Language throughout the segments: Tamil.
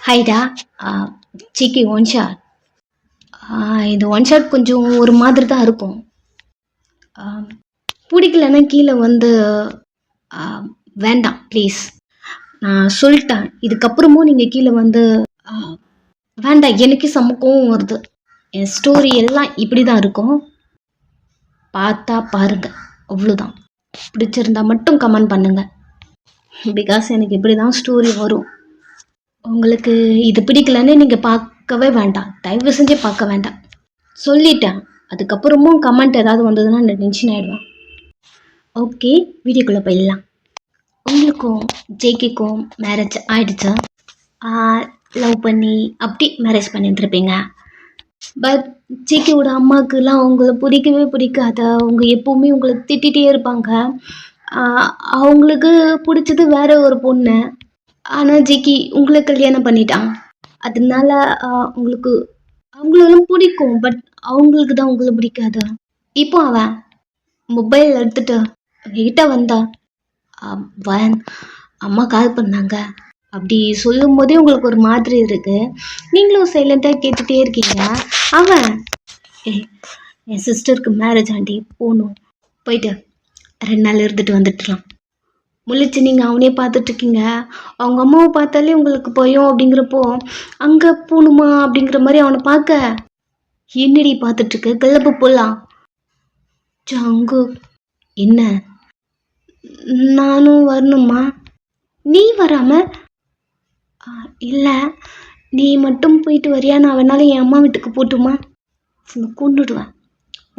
ஹைடா. சிக்கி ஒன் ஷாட். இது ஒன் ஷாட் கொஞ்சம் ஒரு மாதிரி தான் இருக்கும். ஆ, பிடிக்கலன்னா கீழே வந்து ஆ, வேண்டாம் ப்ளீஸ். நான் சொல்லிட்டேன், இதுக்கப்புறமும் நீங்கள் கீழே வந்து ஆ, வேண்டாம். எனக்கு செம்ம கோவம் வருது. என் ஸ்டோரி எல்லாம் இப்படி தான் இருக்கும். பார்த்தா பாருங்க, அவ்வளோதான். பிடிச்சிருந்தா மட்டும் கமெண்ட் பண்ணுங்க. பிகாஸ் எனக்கு இப்படி தான் ஸ்டோரி வரும். உங்களுக்கு இது பிடிக்கலன்னு நீங்கள் பார்க்கவே வேண்டாம், தயவு செஞ்சு பார்க்க வேண்டாம். சொல்லிட்டேன். அதுக்கப்புறமும் கமெண்ட் ஏதாவது வந்ததுன்னா நான் டென்ஷன் ஆகிடுவேன். ஓகே, வீடியோக்குள்ளே போயிடலாம். உங்களுக்கும் ஜேகேக்கும் மேரேஜ் ஆயிடுச்சா? லவ் பண்ணி அப்படி மேரேஜ் பண்ணிட்டுருப்பீங்க. பட் ஜேகேவோட அம்மாவுக்குலாம் அவங்கள பிடிக்கவே பிடிக்காது. அவங்க எப்போவுமே உங்களை திட்டிகிட்டே இருப்பாங்க. அவங்களுக்கு பிடிச்சது வேற ஒரு பொண்ணு. ஆனால் ஜிக்கி உங்களை கல்யாணம் பண்ணிட்டான். அதனால உங்களுக்கு அவங்களெல்லாம் பிடிக்கும். பட் அவங்களுக்கு தான் உங்களை பிடிக்காது. இப்போ அவன் மொபைல் எடுத்துட்டு கிட்ட வந்தா, வன் அம்மா கால் பண்ணாங்க அப்படி சொல்லும் போதே உங்களுக்கு ஒரு மாதிரி இருக்கு. நீங்களும் சைலண்டாக கேட்டுகிட்டே இருக்கீங்க. அவன் என் சிஸ்டருக்கு மேரேஜ் ஆண்டி, போகணும், போயிட்டு 2 நாள் இருந்துட்டு வந்துட்டுலாம். முழிச்சு நீங்கள் அவனே பார்த்துட்ருக்கீங்க. அவங்க அம்மாவை பார்த்தாலே உங்களுக்கு பயம். அப்படிங்கிறப்போ அங்கே போகணுமா அப்படிங்கிற மாதிரி அவனை பார்க்க, என்னடி பார்த்துட்ருக்கு, கிளப்பு போகலாம். ஜங்கு, என்ன நானும் வரணுமா? நீ வராம? இல்லை, நீ மட்டும் போயிட்டு வரியா? நான் வேணாலும் என் அம்மா வீட்டுக்கு போட்டுமா? கொண்டுடுவேன்.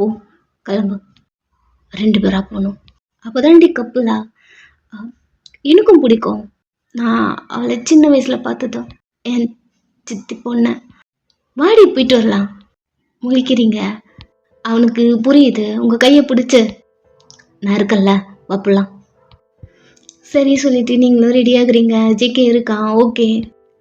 ஓ, கிளம்பு. 2 பேராக போகணும். அப்போதான்டி கப்புலா. எனக்கும் பிடிக்கும். நான் அவளை சின்ன வயசில் பார்த்ததும் என் சித்தி பொண்ணை. வாடி போயிட்டு வரலாம். முழிக்கிறீங்க. அவனுக்கு புரியுது. உங்கள் கையை பிடிச்சி நான் இருக்கல்ல, வப்பலாம். சரி சொல்லிட்டு நீங்களும் ரெடி ஆகுறீங்க. ஜேகே இருக்கான். ஓகே.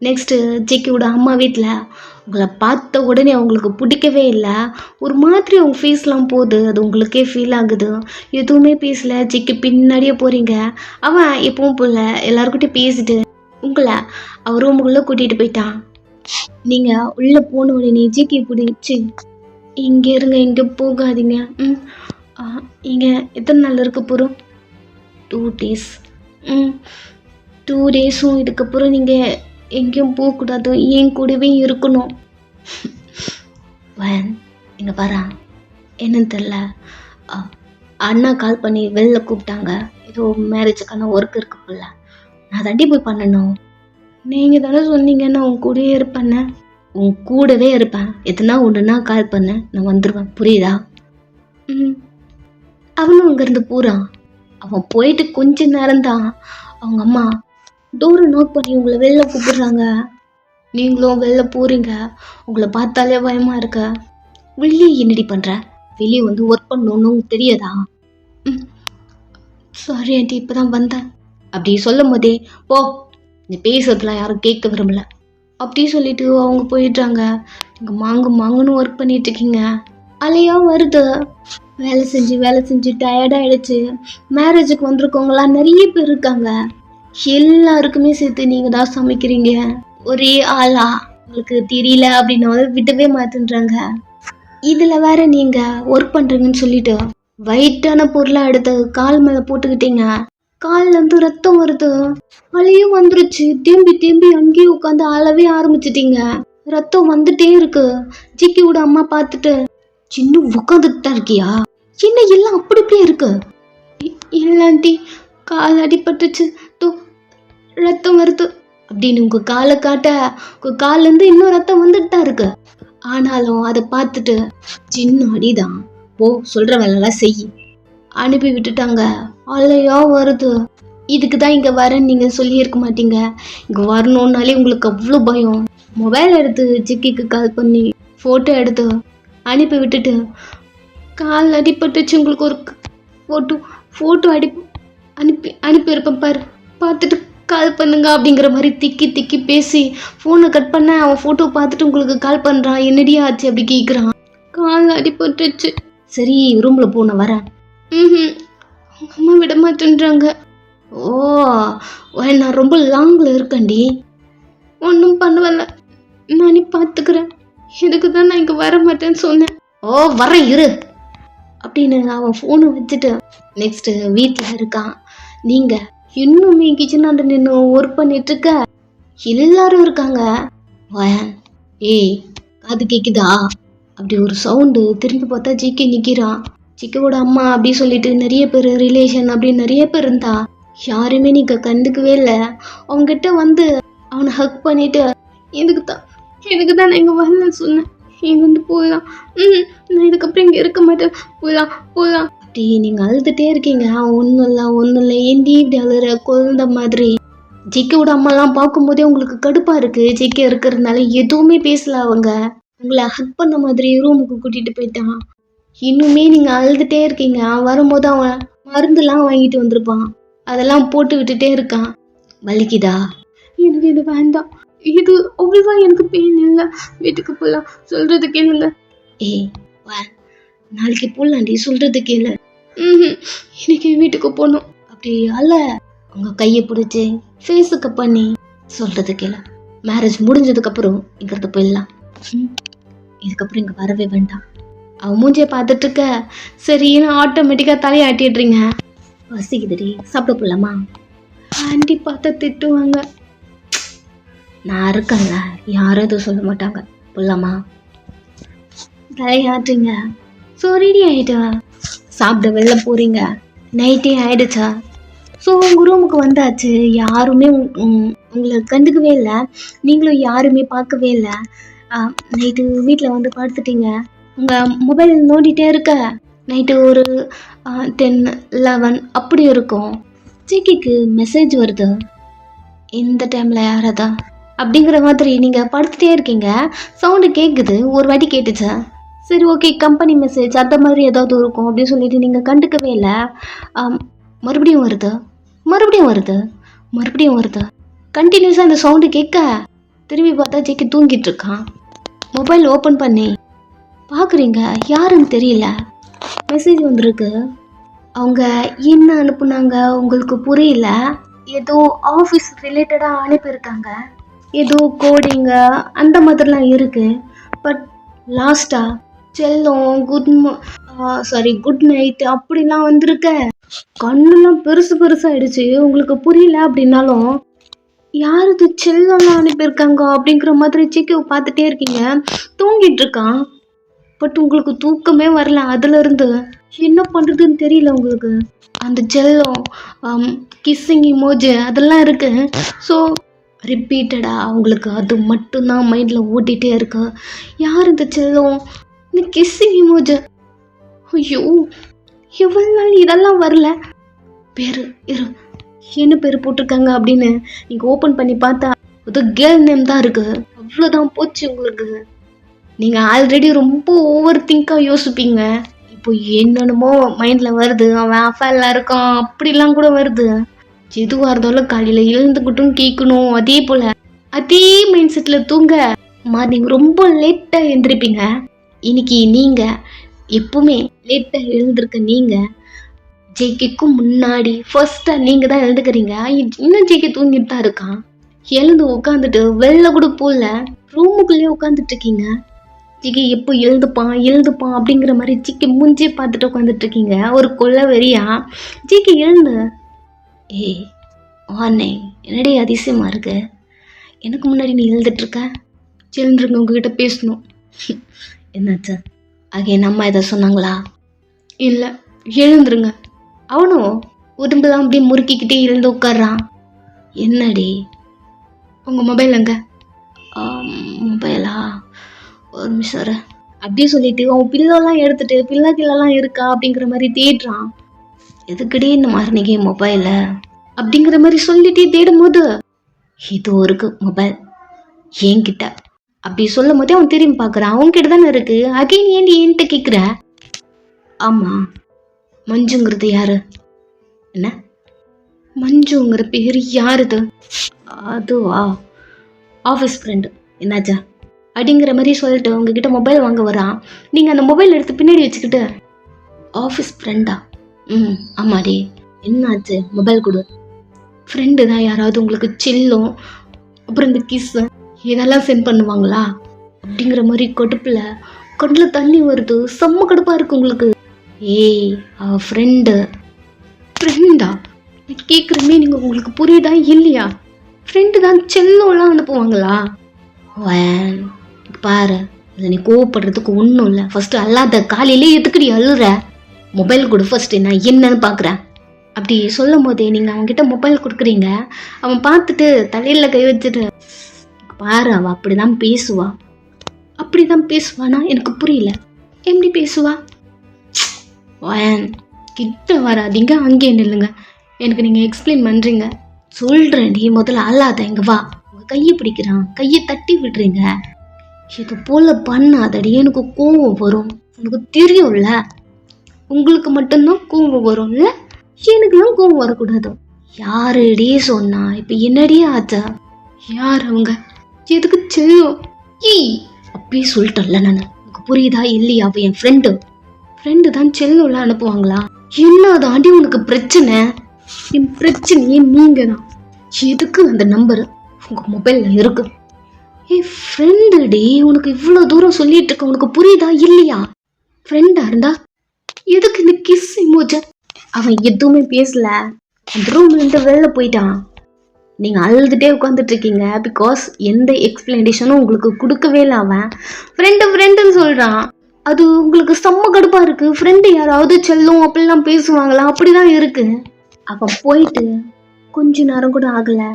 நெக்ஸ்ட்டு ஜேகேவோட அம்மா வீட்டில் உங்களை பார்த்த உடனே அவங்களுக்கு பிடிக்கவே இல்லை. ஒரு மாதிரி அவங்க ஃபேஸ்லாம் போகுது. அது உங்களுக்கே ஃபீல் ஆகுது. எதுவுமே பேசலை. ஜேகே பின்னாடியே போகிறீங்க. அவன் எப்பவும் போல எல்லாருக்கிட்டையும் பேசிட்டு உங்களை அவர் ரூமுக்குள்ளே கூட்டிகிட்டு போயிட்டான். நீங்கள் உள்ளே போன உடனே ஜேகே பிடிச்சி, இங்கே இருங்க, இங்கே போகாதீங்க. இங்கே எத்தனை நாள் இருக்க போகிறோம்? 2 days. 2 days-ம் இதுக்கப்புறம் நீங்கள் எங்கேயும் போகக்கூடாது, என் கூடவே இருக்கணும். வேன் இங்கே வரா. என்னன்னு தெரில, அண்ணா கால் பண்ணி வெளில கூப்பிட்டாங்க. ஏதோ மேரேஜுக்கான ஒர்க் இருக்கு போல. நான் தாண்டி போய் பண்ணணும். நீங்கள் தானே சொன்னீங்க நான் உன் கூடவே இருப்பேன்னு. உன் கூடவே இருப்பேன். எதுனா ஒன்றுனா கால் பண்ண, நான் வந்துடுவேன். புரியுதா? அவனும் அங்கேருந்து போகிறான். அவன் போயிட்டு கொஞ்ச நேரம்தான் அவங்க அம்மா டோரை நோட் பண்ணி உங்களை வெளில கூப்பிடுறாங்க. நீங்களும் வெளில போகிறீங்க. உங்களை பார்த்தாலே பயமாக இருக்க. வெளியே என்னடி பண்ணுற? வெளியே வந்து ஒர்க் பண்ணணுன்னு தெரியாதா? சாரி ஆண்டி, இப்போ தான் வந்தேன் அப்படி சொல்லும் போதே, போ, இந்த பேசுறதுலாம் யாரும் கேட்க விரும்பல அப்படி சொல்லிட்டு அவங்க போயிடுறாங்க. நீங்கள் மாங்குன்னு ஒர்க் பண்ணிட்டுருக்கீங்க. அலையாக வருது. வேலை செஞ்சு டயர்டாகிடுச்சு. மேரேஜுக்கு வந்திருக்கவங்களாம் நிறைய பேர் இருக்காங்க. எல்லாருக்குமே சேர்த்து நீங்கள் தான் சமைக்கிறீங்க. ஒரே ஆளா உங்களுக்கு தெரியல அப்படின்னு விடவே மாட்டேன்றாங்க. இதில் வேற நீங்கள் ஒர்க் பண்ணுறீங்கன்னு சொல்லிட்டு வெயிட்டான பொருளாக எடுத்து கால் மேலே போட்டுக்கிட்டீங்க. கால்லேருந்து ரத்தம் வருது. அலையும் வந்துருச்சு. தேம்பி அங்கேயே உட்காந்து அழவே ஆரம்பிச்சிட்டீங்க. ரத்தம் வந்துட்டே இருக்கு. ஜிக்கியோட அம்மா பார்த்துட்டு, சின்ன உட்காந்துட்டு தான் இருக்கியா? என்ன எல்லாம் அப்படி இப்படியே இருக்கு? இல்லாண்டி கால் அடிபட்டுச்சு, ரத்தம் வருது அப்படின்னு உங்க காலை காட்ட, உங்க கால்லேருந்து இன்னும் ரத்தம் வந்துட்டு தான் இருக்கு. ஆனாலும் அதை பார்த்துட்டு, சின்ன அடிதான், ஓ சொல்ற வேலைலாம் செய் அனுப்பி விட்டுட்டாங்க. அலையா வருது. இதுக்கு தான் இங்கே வரேன்னு நீங்கள் சொல்லியிருக்க மாட்டீங்க. இங்கே வரணுன்னாலே உங்களுக்கு அவ்வளோ பயம். மொபைல் எடுத்து ஜிக்கிக்கு கால் பண்ணி ஃபோட்டோ எடுத்து அனுப்பி விட்டுட்டு, கால் அடிபட்டுச்சு, உங்களுக்கு ஒரு ஃபோட்டோ அனுப்பியிருப்பேன் பாரு, பார்த்துட்டு கால் பண்ணுங்க அப்படிங்கிற மாதிரி திக்கி பேசி ஃபோனை கட் பண்ண. அவன் ஃபோட்டோ பார்த்துட்டு உங்களுக்கு கால் பண்ணுறான். என்னடியா ஆச்சு அப்படி கேட்குறான். கால் அடிபட்டுச்சு. சரி ரூமில் போ, நான் வரேன். அம்மா விட மாட்டேன்றாங்க. ஓ, நான் ரொம்ப லாங்கில் இருக்கேன்டி. ஒன்றும் பண்ணுவல, நானே பார்த்துக்கிறேன். இதுக்கு தான் நான் இங்கே வர மாட்டேன்னு சொன்னேன். ஓ வர இரு அப்படின்னு அவன் ஃபோனை வச்சுட்டு நெக்ஸ்ட் வீட்டில் இருக்கான். நீங்கள் இன்னுமே கிச்சனாண்ட நின்று ஒர்க் பண்ணிட்டு இருக்க, எல்லாரும் இருக்காங்க. வயன் ஏய் காது கேக்குதா அப்படி ஒரு சவுண்டு. திரும்பி பார்த்தா ஜிகே நிற்கிறான். ஜிகேவோட அம்மா அப்படி சொல்லிட்டு நிறைய பேர் ரிலேஷன் அப்படின்னு நிறைய பேர் இருந்தா. யாருமே நீங்க கண்டுக்கவே இல்லை. அவங்ககிட்ட வந்து அவனை ஹக் பண்ணிட்டு இதுக்கு தான் நான் இங்கே வரலன்னு சொன்னேன், இங்கே வந்து போகலாம், நான் இதுக்கப்புறம் இங்கே இருக்க மாட்டேன், போகலாம் அப்படி நீங்கள் அழுதுகிட்டே இருக்கீங்க. ஒன்றும் இல்லை ஏண்டி இப்படி அழுற குழந்த மாதிரி. ஜிகேவோட அம்மாலாம் பார்க்கும்போதே உங்களுக்கு கடுப்பாக இருக்குது. ஜிகே இருக்கிறதுனால எதுவுமே பேசல. அவங்க உங்களை ஹக் பண்ண மாதிரி ரூமுக்கு கூட்டிகிட்டு போயிட்டான். இன்னுமே நீங்கள் அழுதுகிட்டே இருக்கீங்க. வரும்போது அவன் மருந்துலாம் வாங்கிட்டு வந்திருப்பான், அதெல்லாம் போட்டு விட்டுட்டே இருக்கான். வலிக்குதா? எனக்கு இது வேண்டாம், இது அவ்வளவா எனக்கு பெயின் இல்லை, வீட்டுக்கு போகலாம், சொல்கிறது கேளுங்க. ஏய் நாளைக்கு போகலாண்டி, சொல்கிறது கேளு. இன்னைக்கு வீட்டுக்கு போகணும் அப்படி அல்ல. உங்கள் கையை பிடிச்சி ஃபேஸுக்கு பண்ணி சொல்கிறது கேளு. மேரேஜ் முடிஞ்சதுக்கப்புறம் இங்கிறது போயிடலாம். இதுக்கப்புறம் இங்கே வரவே வேண்டாம். அவன் மூஞ்சியை பார்த்துட்டு இருக்க. சரின்னு ஆட்டோமேட்டிக்காக தலையாட்டிடுறீங்க. வசிக்குதுடி, சாப்பிட போகலாமா? ஆண்டி பார்த்தா திட்டுவாங்க. நான் இருக்கேன்ல, யாரும் எதுவும் சொல்ல மாட்டாங்க. போகலாமா? தலையாட்டுங்க. ஸோ ரெடி ஆகிட்டா, சாப்பிட வெளில போகிறீங்க. நைட்டே ஆகிடுச்சா? ஸோ உங்கள் ரூமுக்கு வந்தாச்சு. யாருமே உங்களை கண்டுக்கவே இல்லை, நீங்களும் யாருமே பார்க்கவே இல்லை. நைட்டு வீட்டில் வந்து படுத்துட்டீங்க. உங்கள் மொபைல் நோண்டிகிட்டே இருக்க. நைட்டு ஒரு 10-11 அப்படி இருக்கும். ஜிகேக்கு மெசேஜ் வருது. இந்த டைமில் யாராதா அப்படிங்கிற மாதிரி நீங்கள் படுத்துகிட்டே இருக்கீங்க. சவுண்டு கேட்குது. ஒரு வாட்டி கேட்டுச்சா? சரி ஓகே, கம்பெனி மெசேஜ் அந்த மாதிரி ஏதாவது இருக்கும் அப்படின்னு சொல்லிட்டு நீங்கள் கண்டுக்கவே இல்லை. மறுபடியும் வருது. கண்டினியூஸாக அந்த சவுண்டு கேட்க திரும்பி பார்த்தா ஜிகே தூங்கிட்டு இருக்கான். மொபைல் ஓப்பன் பண்ணி பார்க்குறீங்க, யாருன்னு தெரியல. மெசேஜ் வந்திருக்கு. அவங்க என்ன அனுப்புனாங்க உங்களுக்கு புரியல. ஏதோ ஆஃபீஸ் ரிலேட்டடாக அனுப்பியிருக்காங்க. ஏதோ கோடிங்க அந்த மாதிரிலாம் இருக்குது. பட் லாஸ்ட்டாக செல்லம் குட் நைட் அப்படிலாம் வந்திருக்க. கண்ணெல்லாம் பெருசாகிடுச்சு. உங்களுக்கு புரியல அப்படின்னாலும் யாருக்கு செல்லம்லாம் அனுப்பியிருக்காங்க அப்படிங்கிற மாதிரி ஜிகேவை பார்த்துட்டே இருக்கீங்க. தூங்கிட்டு இருக்கான். பட் உங்களுக்கு தூக்கமே வரல. அதுலேருந்து என்ன பண்ணுறதுன்னு தெரியல உங்களுக்கு. அந்த செல்லம் கிஸ்ஸிங் இமோஜி அதெல்லாம் இருக்கு. ஸோ ரிப்பீட்டடாக அவங்களுக்கு அது மட்டும்தான் மைண்டில் ஓட்டிகிட்டே இருக்கு. யார் இந்த செல்லம், இந்த கிஸ்ஸிங் இமோஜி? ஐயோ எவ்வளோ நாள் இதெல்லாம் வரல. பேர் என்ன பேர் போட்டிருக்காங்க அப்படின்னு நீங்கள் ஓப்பன் பண்ணி பார்த்தா அது கேர்ள் நேம் தான் இருக்குது. அவ்வளோதான் போச்சு உங்களுக்கு. நீங்கள் ஆல்ரெடி ரொம்ப ஓவர் திங்காக யோசிப்பீங்க. இப்போ என்னென்னமோ மைண்டில் வருது. அவன் அஃபேரில் இருக்கான் அப்படிலாம் கூட வருது. எதுவாக இருந்தாலும் காலையில் எழுந்துக்கிட்டும் கேட்கணும். அதே போல் அதே மைண்ட் செட்டில் தூங்க மார்னிங் ரொம்ப லேட்டாக எழுந்திருப்பீங்க. இன்னைக்கு நீங்கள் எப்பவுமே லேட்டாக எழுந்திருக்க நீங்கள் ஜேகேக்கும் முன்னாடி ஃபர்ஸ்ட்டாக நீங்கள் தான் எழுந்துக்கிறீங்க. இன்னும் ஜேகே தூங்கிட்டு தான் இருக்கான். எழுந்து உட்காந்துட்டு வெளில கூட போகல, ரூமுக்குள்ளேயே உட்காந்துட்டு இருக்கீங்க. ஜிகே எப்போ எழுதுப்பான் அப்படிங்கிற மாதிரி ஜிகே மூஞ்சி பார்த்துட்டு உட்காந்துட்டு இருக்கீங்க. ஒரு கொள்ள வெறியா. ஜிகே எழுந்து. ஏய் ஆனே, என்னடி அதிசயமாக இருக்கு, எனக்கு முன்னாடி நீ எழுதிட்டுருக்க. எழுந்துருங்க, உங்ககிட்ட பேசணும். என்னாச்சு? அகைன் அம்மா எதை சொன்னாங்களா? இல்லை, எழுந்துருங்க. அவனும் உடம்புலாம் அப்படியே முறுக்கிக்கிட்டே எழுந்து உட்கார்றான். என்னடி உங்கள் மொபைல் அங்கே? மொபைலா, ஒரு நிமிஷம் அப்படியே சொல்லிட்டு அவன் பில்லெல்லாம் எடுத்துட்டு பிள்ளைலாம் இருக்கா அப்படிங்கிற மாதிரி தேடுறான். எதுக்கடி இந்த மாதிரி மொபைலை அப்படிங்கிற மாதிரி சொல்லிட்டே தேடும் போது இது இருக்கு மொபைல் என்கிட்ட அப்படி சொல்லும் போதே அவன் திரும்பி பார்க்குறான். அவன்கிட்ட தானே இருக்கு. அகைன் ஏன்டி என்கிட்ட கேட்குற? ஆமாம், மஞ்சுங்கிறது யாரு? என்ன மஞ்சுங்கிற பேர் யாருது? அதுவா, ஆஃபீஸ் ஃப்ரெண்டு. என்னாச்சா அப்படிங்கிற மாதிரி சொல்லிட்டு உங்ககிட்ட மொபைல் வாங்க வரான். நீங்கள் அந்த மொபைல் எடுத்து பின்னாடி வச்சுக்கிட்டு ஆஃபீஸ் ஃப்ரெண்டா? ஆமாடி, என்னாச்சு? மொபைல் கொடு. ஃப்ரெண்டு தான் யாராவது உங்களுக்கு செல்லும், அப்புறம் இந்த கிஸ்ஸு இதெல்லாம் சென்ட் பண்ணுவாங்களா அப்படிங்கிற மாதிரி கடுப்பில் கண்ணில் தண்ணி வருது. செம்ம கடுப்பாக இருக்கு உங்களுக்கு. ஏய், அவ ஃப்ரெண்டா கேட்குறமே, நீங்கள் உங்களுக்கு புரியுதா இல்லையா? ஃப்ரெண்டு தான் செல்லம்லாம் அனுப்புவாங்களா? பாரு, இதில் நீ கோவப்படுறதுக்கு ஒன்றும் இல்லை. ஃபஸ்ட்டு அல்லாத காலையிலே எதுக்குடி அழுற? மொபைல் கொடு ஃபஸ்ட்டு, நான் என்னன்னு பார்க்குறேன். அப்படி சொல்லும் போதே நீங்கள் அவன்கிட்ட மொபைல் கொடுக்குறீங்க. அவன் பார்த்துட்டு தலையில் கை வச்சுட்டு பாரு, அவள் அப்படி தான் பேசுவா. அப்படி தான் பேசுவானா? எனக்கு புரியல. எப்படி பேசுவா? கிட்ட வராதிங்க, அங்கேயே நில்லுங்க. எனக்கு நீங்கள் எக்ஸ்பிளைன் பண்ணுறீங்க. சொல்கிறேன், நீ முதல்ல அல்லாத இங்கே வா. உங்கள் கையை பிடிக்கிறான், கையை தட்டி விடுறீங்க. இது போல் பண்ணாதடி, எனக்கு கோவம் வரும். உனக்கு தெரியும்ல, உங்களுக்கு மட்டும்தான் கோவம் வரும்ல, எனக்குலாம் கோவம் வரக்கூடாது. யாருடி சொன்னா? இப்போ என்னடி ஆச்சா? யார் அவங்க? எதுக்கு செல்லும்? அப்படியே சொல்லிட்டேன்ல நான். உனக்கு புரியுதா இல்லையா? அவ என் ஃப்ரெண்டு தான் செல்லும்ல அனுப்புவாங்களா? என்ன தாண்டி உனக்கு பிரச்சனை? என் பிரச்சனையே நீங்க தான். எதுக்கு அந்த நம்பர் உங்க மொபைல்ல இருக்கு? ஃப்ரெண்டு டி, உனக்கு இவ்வளோ தூரம் சொல்லிட்டு இருக்க, உனக்கு புரியுதா இல்லையா? ஃப்ரெண்டா இருந்தா எதுக்கு இந்த கிஸ் இமோஜி? அவன் எதுவுமே பேசல, அந்த ரூம்லேருந்து வெளில போயிட்டான். நீங்கள் அழுதுகிட்டே உட்காந்துட்டு இருக்கீங்க. பிகாஸ் எந்த எக்ஸ்பிளனேஷனும் உங்களுக்கு கொடுக்கவே இல்லை. அவன் ஃப்ரெண்டுன்னு சொல்கிறான். அது உங்களுக்கு செம்ம கடுப்பாக இருக்குது. ஃப்ரெண்டு யாராவது செல்லும் அப்படிலாம் பேசுவாங்களா? அப்படி தான் இருக்குது. அவன் போயிட்டு கொஞ்ச நேரம் கூட ஆகலை,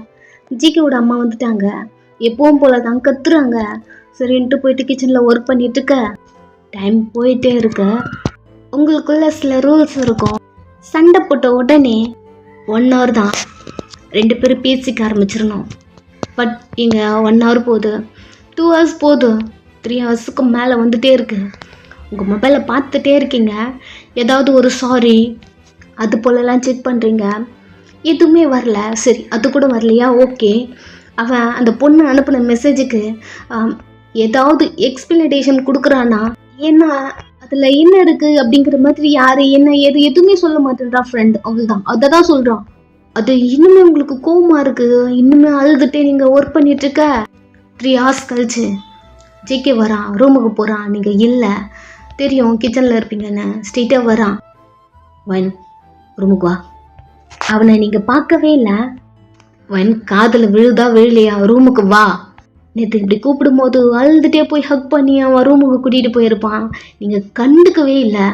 ஜிகேவோட அம்மா வந்துட்டாங்க. எப்பவும் போல தான் கத்துறாங்க. சரின்ட்டு போயிட்டு கிச்சனில் ஒர்க் பண்ணிட்டு இருக்க. டைம் போயிட்டே இருக்கு. உங்களுக்குள்ள சில ரூல்ஸ் இருக்கும். சண்டை போட்ட உடனே 1 hour தான் 2 பேரும் பேசிக்க ஆரம்பிச்சிடணும். பட் இங்கே 1 hour போகுது, 2 hours போகுது, 3 hours மேலே வந்துட்டே இருக்கு. உங்கள் மொபைலை பார்த்துட்டே இருக்கீங்க. ஏதாவது ஒரு சாரி அது போலலாம் செக் பண்ணுறீங்க. எதுவுமே வரல. சரி, அது கூட வரலையா? ஓகே. அவன் அந்த பொண்ணு அனுப்பின மெசேஜுக்கு ஏதாவது எக்ஸ்பிளனேஷன் கொடுக்குறானா? ஏன்னா அதில் என்ன இருக்குது அப்படிங்கிற மாதிரி யார் என்ன ஏது எதுவுமே சொல்ல மாட்டேன்றா ஃப்ரெண்ட். அவ்வளோதான், அதை தான் சொல்கிறான். அது இன்னுமே உங்களுக்கு கோவமாக இருக்குது. இன்னுமே அழுதுகிட்டே நீங்கள் ஒர்க் பண்ணிகிட்ருக்க. 3 hours கழிச்சு ஜேகே வரான், ரூமுக்கு போகிறான். நீங்கள் இல்லை, தெரியும் கிச்சனில் இருப்பீங்கன்னு. ஸ்ட்ரெயிட்டாக வரான். ரூமுக்கு வா. அவனை நீங்கள் பார்க்கவே இல்லை. காதில் விழுதா விழலையா? ரூமுக்கு வா. நேற்று இப்படி கூப்பிடும்போது அழுதுகிட்டே போய் ஹக் பண்ணி அவன் ரூமுக்கு கூட்டிகிட்டு போயிருப்பான். நீங்கள் கண்டுக்கவே இல்லை.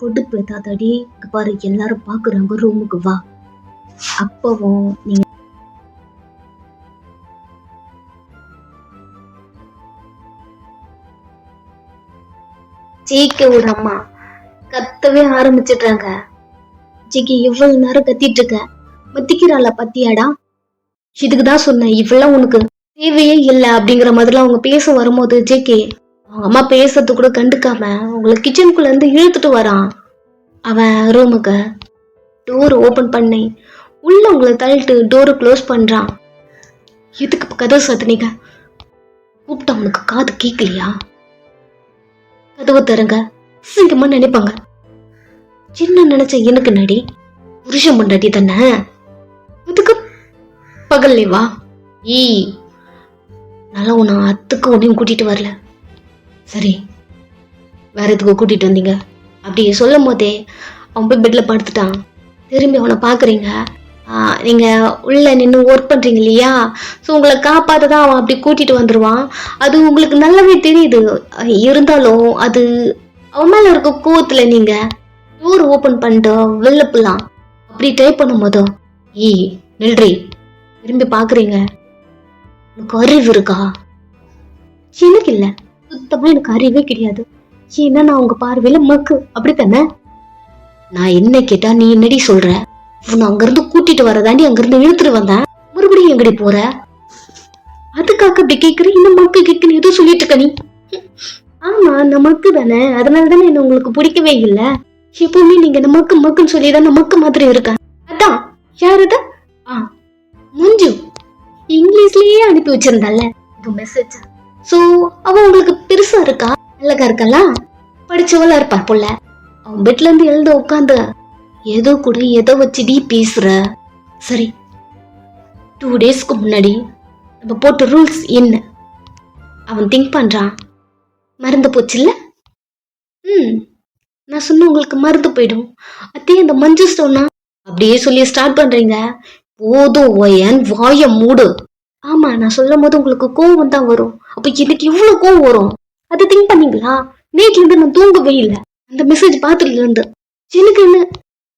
கொடுப்பு தாத்தாடி, பாரு எல்லாரும் பார்க்குறாங்க, ரூமுக்கு வா. அப்பவும் நீங்கள் ஜேகேவோட அம்மா கத்தவே ஆரம்பிச்சிடுறாங்க. ஜேகே எவ்வளவு நேரம் கத்திட்டு இருக்க, மத்திக்கிறாளா பத்தியாடா? இதுக்கு தான் சொன்னேன், இவ்வளவு உனக்கு தேவையே இல்லை அப்படிங்கிற மாதிரிலாம் அவங்க பேச வரும்போது ஜேகே அவங்க அம்மா பேசுறது கூட கண்டுக்காம உங்களை கிச்சனுக்குள்ள இருந்து இழுத்துட்டு வரான். அவன் ரூமுக்கு டோர் ஓபன் பண்ணி உள்ள உங்களை தள்ளிட்டு டோரை க்ளோஸ் பண்றான். எதுக்கு கதவு சாத்துனீங்க? கூப்பிட்டா உனக்கு காது கேட்கலையா? கதவு தரங்க. சிங்கமா நினைப்பாங்க. சின்ன நினைச்ச எனக்கு நடி புருஷன் பண்ணாடி தானே, இதுக்கு பகல்லேவா? நல்லா உன்னை அத்துக்கு உன்னையும் கூட்டிட்டு வரல. சரி, வேற எதுக்கு கூட்டிட்டு வந்தீங்க? அப்படி சொல்லும் போதே அவன் போய் பெட்ல படுத்துட்டான். திரும்பி அவனை பாக்குறீங்க. நீங்க உள்ள நின்று ஒர்க் பண்றீங்க இல்லையா? ஸோ உங்களை காப்பாற்ற தான் அவன் அப்படி கூட்டிட்டு வந்துருவான். அது உங்களுக்கு நல்லாவே தெரியுது. இருந்தாலும் அது அவன் மேல இருக்க கோவத்துல நீங்க டோர் ஓபன் பண்ணிட்டு வெளில போலாம் அப்படி ட்ரை பண்ணும் போதும் நில்றி. திரும்பி பாக்குறீங்க. உனக்கு அறிவு இருக்கா? எனக்கு இல்ல, சுத்தமா எனக்கு அறிவே கிடையாது. ஏன்னா நான் உங்க பார்வையில மக்கு, அப்படித்தானே? நான் என்ன கேட்டா நீ என்னடி சொல்ற? உன்னை அங்கிருந்து கூட்டிட்டு வரதாண்டி அங்கிருந்து இழுத்துட்டு வந்தேன். மறுபடியும் எங்கடி போற? அதுக்காக அப்படி கேக்குற? இன்னும் மக்கு கேக்குன்னு எதுவும் சொல்லிட்டு இருக்க நீ? ஆமா, நான் மக்கு தானே, அதனால தானே என்ன உங்களுக்கு பிடிக்கவே இல்லை. எப்பவுமே நீங்க இந்த மக்குன்னு சொல்லிதான் நான் மக்கு மாதிரி இருக்கேன். அதான் யாருது? மஞ்சு இங்கிலீஷ்லயே அனுப்பி வச்சிருந்தால மெசேஜ். சோ அவ உங்களுக்கு பெருசா இருக்கா? அழகா இருக்கலா? படிச்சவளா இருப்பா போல. அவன் பெட்ல இருந்து எழுத உட்காந்து ஏதோ கூட எதை வச்சுடி பேசுற? சரி, 2 daysக்கு முன்னாடி நம்ம போட்ட ரூல்ஸ் என்ன? அவன் திங்க் பண்றான். மறந்து போச்சுல்ல? நான் சொன்ன உங்களுக்கு மறந்து போயிடும். அதே அந்த மஞ்சு ஸ்டோன்னா அப்படியே சொல்லி ஸ்டார்ட் பண்றீங்க. போதும் என் வாய மூடு. ஆமா, நான் சொல்லும் போது உங்களுக்கு கோவம் தான் வரும். அப்ப எனக்கு இவ்வளவு கோவம் வரும். அது திங்க் பண்ணீங்களா? நேற்றுல இருந்து நான் தூங்கவே இல்லை. அந்த மெசேஜ் பார்த்துட்டு இருந்து எனக்கு என்ன,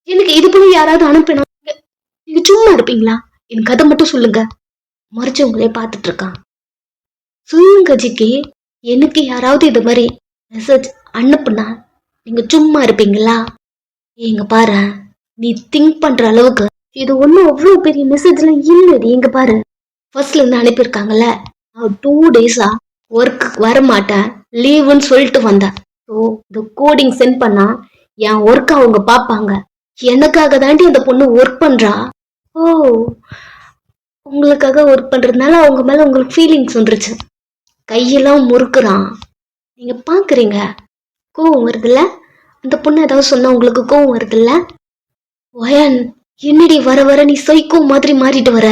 எனக்கு இது போல யாராவது அனுப்பினா நீங்க சும்மா இருப்பீங்களா? எனக்கு அதை மட்டும் சொல்லுங்க. மறைச்சவங்களே பார்த்துட்டு இருக்கான். சொல்லுங்க ஜிக்கி, எனக்கு யாராவது இது மாதிரி மெசேஜ் அனுப்புனா நீங்க சும்மா இருப்பீங்களா? எங்க பாரு, நீ திங்க் பண்ற அளவுக்கு இது ஒன்றும் அவ்வளோ பெரிய மெசேஜ்லாம் இல்லடி. எங்க பாரு, ஃபர்ஸ்ட்ல இருந்து அனுப்பியிருக்காங்கல்ல. 2 டேஸா ஒர்க்கு வர மாட்டேன், லீவுன்னு சொல்லிட்டு வந்தேன். ஸோ இந்த கோடிங் சென்ட் பண்ணா என் ஒர்க் அவங்க பார்ப்பாங்க. எனக்காக தாண்டி அந்த பொண்ணு ஒர்க் பண்றா. ஓ, உங்களுக்காக ஒர்க் பண்றதுனால அவங்க மேல உங்களுக்கு ஃபீலிங்ஸ் வந்துருச்சு. கையெல்லாம் முறுக்குறான். நீங்க பாக்குறீங்க, கோவம் வருதுல்ல? அந்த பொண்ணு ஏதாவது சொன்னா உங்களுக்கு கோவம் வருதுல்ல? ஒயன், என்னடி வர வர நீ சைக்கோ மாதிரி மாறிட்டு வர?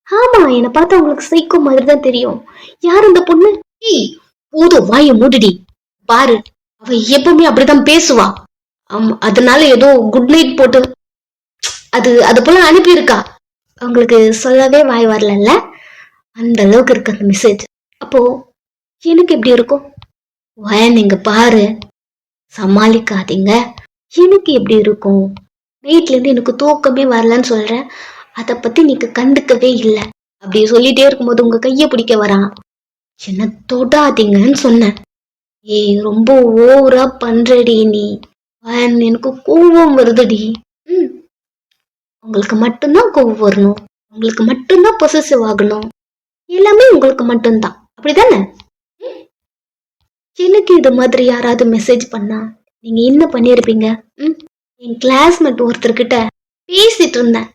ஆமா, என்னை பார்த்தா உங்களுக்கு சைக்கோ மாதிரி தான் தெரியும். யார் அந்த பொண்ணு? போதும், வாய மூடுடி. பாரு, அவ எப்பவுமே அப்படிதான் பேசுவா. அதனால ஏதோ குட் நைட் போட்டு அது போல அனுப்பியிருக்கா. உங்களுக்கு சொல்லவே வாய் வரல. அந்த அளவுக்கு இருக்கு அந்த மெசேஜ். அப்போ எனக்கு எப்படி இருக்கும்? நீங்க பாரு, சமாளிக்காதீங்க. எனக்கு எப்படி இருக்கும்? நைட்ல இருந்து எனக்கு தூக்கமே வரலன்னு சொல்றேன். அதை பத்தி நீங்க கண்டுக்கவே இல்லை. அப்படி சொல்லிட்டே இருக்கும்போது உங்க கைய பிடிக்க வரான். என்ன தொடாதீங்கன்னு சொன்னேன். ரொம்ப ஓவரா பண்றடி நீ. எனக்கு கோவம் வருதுடி. உங்களுக்கு மட்டும்தான் கோவம் வரணும், உங்களுக்கு மட்டும்தான் பொசசிவ் ஆகணும். எல்லாமே உங்களுக்கு மட்டும்தான், அப்படிதானே? எனக்கு இது மாதிரி யாராவது மெசேஜ் பண்ணா நீங்க என்ன பண்ணிருப்பீங்க? என் கிளாஸ்மேட் ஒருத்தர்கிட்ட பேசிட்டு இருந்தேன்.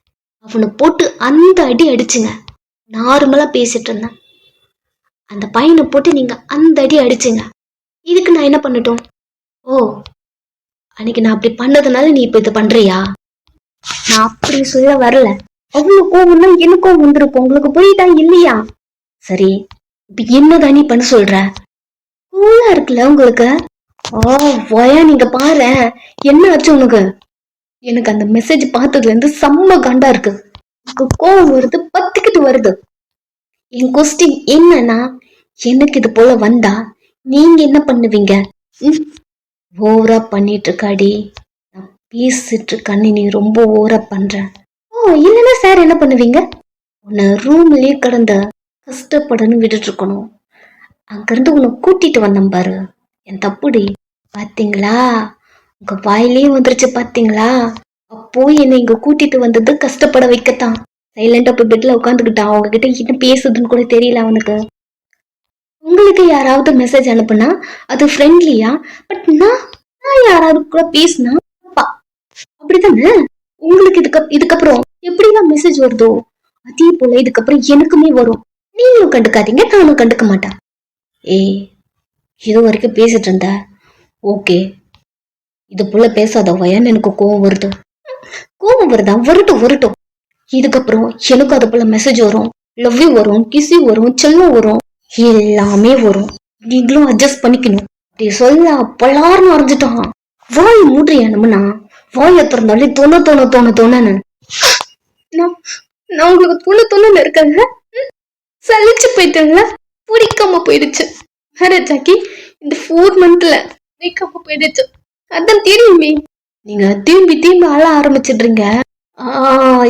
அவனை போட்டு அந்த அடி அடிச்சுங்க. நார்மலா பேசிட்டு இருந்தேன். அந்த பையனை போட்டு நீங்க அந்த அடி அடிச்சுங்க. இதுக்கு நான் என்ன பண்ணட்டும்? ஓ, அன்னைக்கு நான் அப்படி பண்ணதுனால நீ இப்ப இது பண்றியா? நான் அப்படி சொல்ல வரல. அவ்வளவு கோவம்னா எனக்கும் வந்திருக்கும். உங்களுக்கு புரியுதா இல்லையா? சரி, இப்ப என்னதான் நீ பண்ண சொல்ற? கூலா இருக்குல்ல உங்களுக்கு? நீங்க பாரு, என்ன ஆச்சு உனக்கு? எனக்கு அந்த மெசேஜ் பார்த்ததுல இருந்து செம்ம காண்டா இருக்கு. கோவம் வருது, பத்திக்கிட்டு வருது. என் கொஸ்டின் என்னன்னா, எனக்கு இது போல வந்தா நீங்க என்ன பண்ணுவீங்க? ஓவரா பண்ணிட்டு இருக்காடி. நான் பேசிட்டு இருக்கான்னு நீ ரொம்ப ஓவரா பண்ற. இல்லைன்னா சார் என்ன பண்ணுவீங்க? உன்னை ரூம்லயே கடந்த கஷ்டப்படணும் விட்டுட்டு இருக்கணும். அங்கிருந்து உன்னை கூட்டிட்டு வந்தேன் பாரு, என் தப்புடி. பாத்தீங்களா, உங்க வாயிலே வந்துருச்சு பாத்தீங்களா? அப்போ என்னை இங்க கூட்டிட்டு வந்தது கஷ்டப்பட வைக்கத்தான். சைலண்டா போய் பெட்ல உட்காந்துக்கிட்டான். அவங்க கிட்ட என்ன பேசுதுன்னு கூட தெரியல அவனுக்கு. உங்களுக்கு யாராவது மெசேஜ் அனுப்புனா அது ஃப்ரெண்ட்லியா? பட் நான் யாராவது கூட பேசினா அப்படித்தானே? உங்களுக்கு இதுக்கப்புறம் எப்படிலாம் மெசேஜ் வருதோ அதே போல இதுக்கப்புறம் எனக்குமே வரும். நீங்களும் கண்டுக்காதீங்க, நானும் கண்டுக்க மாட்டேன். இது வரைக்கும் பேசிட்டு இருந்த ஓகே, இது போல பேசாத வயன். எனக்கு கோவம் வருது. கோவம் வருதா? வரட்டும். இதுக்கப்புறம் எனக்கு அது போல மெசேஜ் வரும், லவ் யூ வரும், கிஸ் யூ வரும், செல்லம் வரும், எல்லாமே வரும். நீங்களும் அட்ஜஸ்ட் பண்ணிக்கணும். அப்படி சொல்ல பலார்னு அரைஞ்சிட்டான். வாய் மூடுறியா? நம்மனா வாய திறந்தாலே தோணன்னு நான் உங்களுக்கு தோணு இருக்காங்க. சலிச்சு போயிட்டாங்களா? பிடிக்காம போயிடுச்சு. வேற ஜாக்கி, இந்த 4 மந்த்ல பிடிக்காம போயிடுச்சு. அதான் தெரியுமே. நீங்க திரும்பி ஆள ஆரம்பிச்சிடுறீங்க.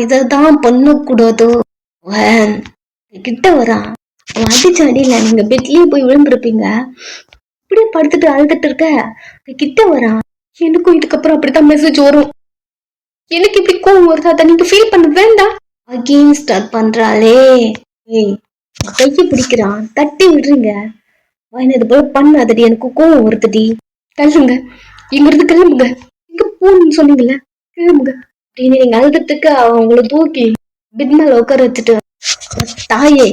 இததான் பண்ணக்கூடாது. கிட்ட வரான். அடிச்ச அடியில நீங்க பெட்லயே போய் விழுந்திருப்பீங்க. இப்படியே படுத்துட்டு அழுதுட்டு இருக்க. கிட்ட வரான். எனக்கும் இதுக்கப்புறம் அப்படித்தான் மெசேஜ் வரும். எனக்கு இப்படி கோவம் வருது, அதை நீங்க ஃபீல் பண்ண வேண்டாம். அகெயின் ஸ்டார்ட் பண்றாளே. கையை பிடிக்கிறான், தட்டி விடுறீங்க. இது போல பண்ணாதடி, எனக்கு கோவம் வருதுடி. கிளம்புங்க, இங்கிருந்து கிளம்புங்க. எங்க போகணும்னு சொன்னீங்கல்ல, கிளம்புங்க அப்படின்னு நீங்க அழுதுட்டுக்கு அவங்கள தூக்கி பெட் மேல உட்கார வச்சுட்டு, தாயே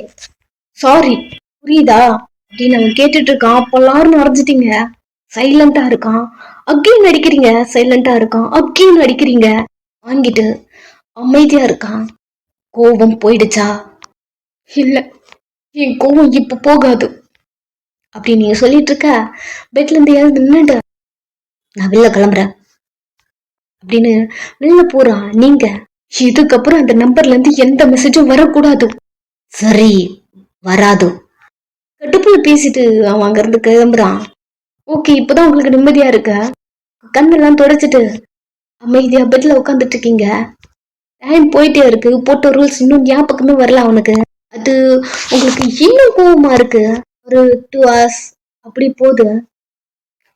சாரி புரியுதா அப்படின்னு அவன் கேட்டுட்டு இருக்கான். அப்பெல்லாம் மறைஞ்சிட்டீங்க. சைலண்டா இருக்கான். அக்கீன் அடிக்கிறீங்க. சைலண்டா இருக்கான். அக்கீன் அடிக்கிறீங்க. வாங்கிட்டு அமைதியா இருக்கான். கோபம் போயிடுச்சா? இல்ல, என் கோவம் இப்ப போகாது அப்படி நீங்க சொல்லிட்டு இருக்க பெட்ல இருந்து எழுந்து நின்னுட்டு நான் வெளில கிளம்புறேன் அப்படின்னு வெளில போறா. நீங்க இதுக்கப்புறம் அந்த நம்பர்ல இருந்து எந்த மெசேஜும் வரக்கூடாது. சரி, வராது. கட்டுப்புல பேசிட்டு அவன் அங்க இருந்து கிளம்புறான். ஓகே, இப்பதான் உங்களுக்கு நிம்மதியா இருக்க. கண்ணெல்லாம் தொடச்சிட்டு அமைதியா பெட்ல உட்காந்துட்டு இருக்கீங்க. டைம் போயிட்டே இருக்கு. போட்ட ரூல்ஸ் இன்னும் ஞாபகமே வரல அவனுக்கு. அது உங்களுக்கு இன்னும் கோவமா இருக்கு. ஒரு 2 hours அப்படி போகுது.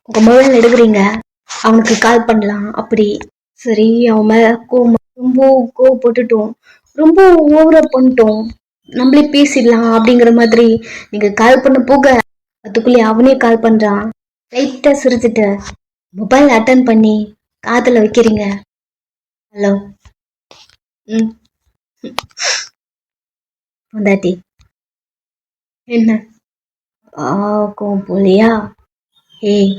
உங்க மொபைல் எடுக்கிறீங்க, அவனுக்கு கால் பண்ணலாம் அப்படி. சரி, அவன் மேல கோவம் ரொம்ப கோவப்பட்டுட்டோம், ரொம்ப ஓவரா பண்ணிட்டோம், நம்மளே பேசிடலாம் அப்படிங்கிற மாதிரி நீங்க கால் பண்ண போக அதுக்குள்ளே அவனே கால் பண்றான். லைட்டா சிரிச்சுட்டு மொபைல் அட்டன் பண்ணி காதுல வைக்கிறீங்க. ஹலோ. ம். பொண்டாட்டி. என்ன போலியா? ஏய்,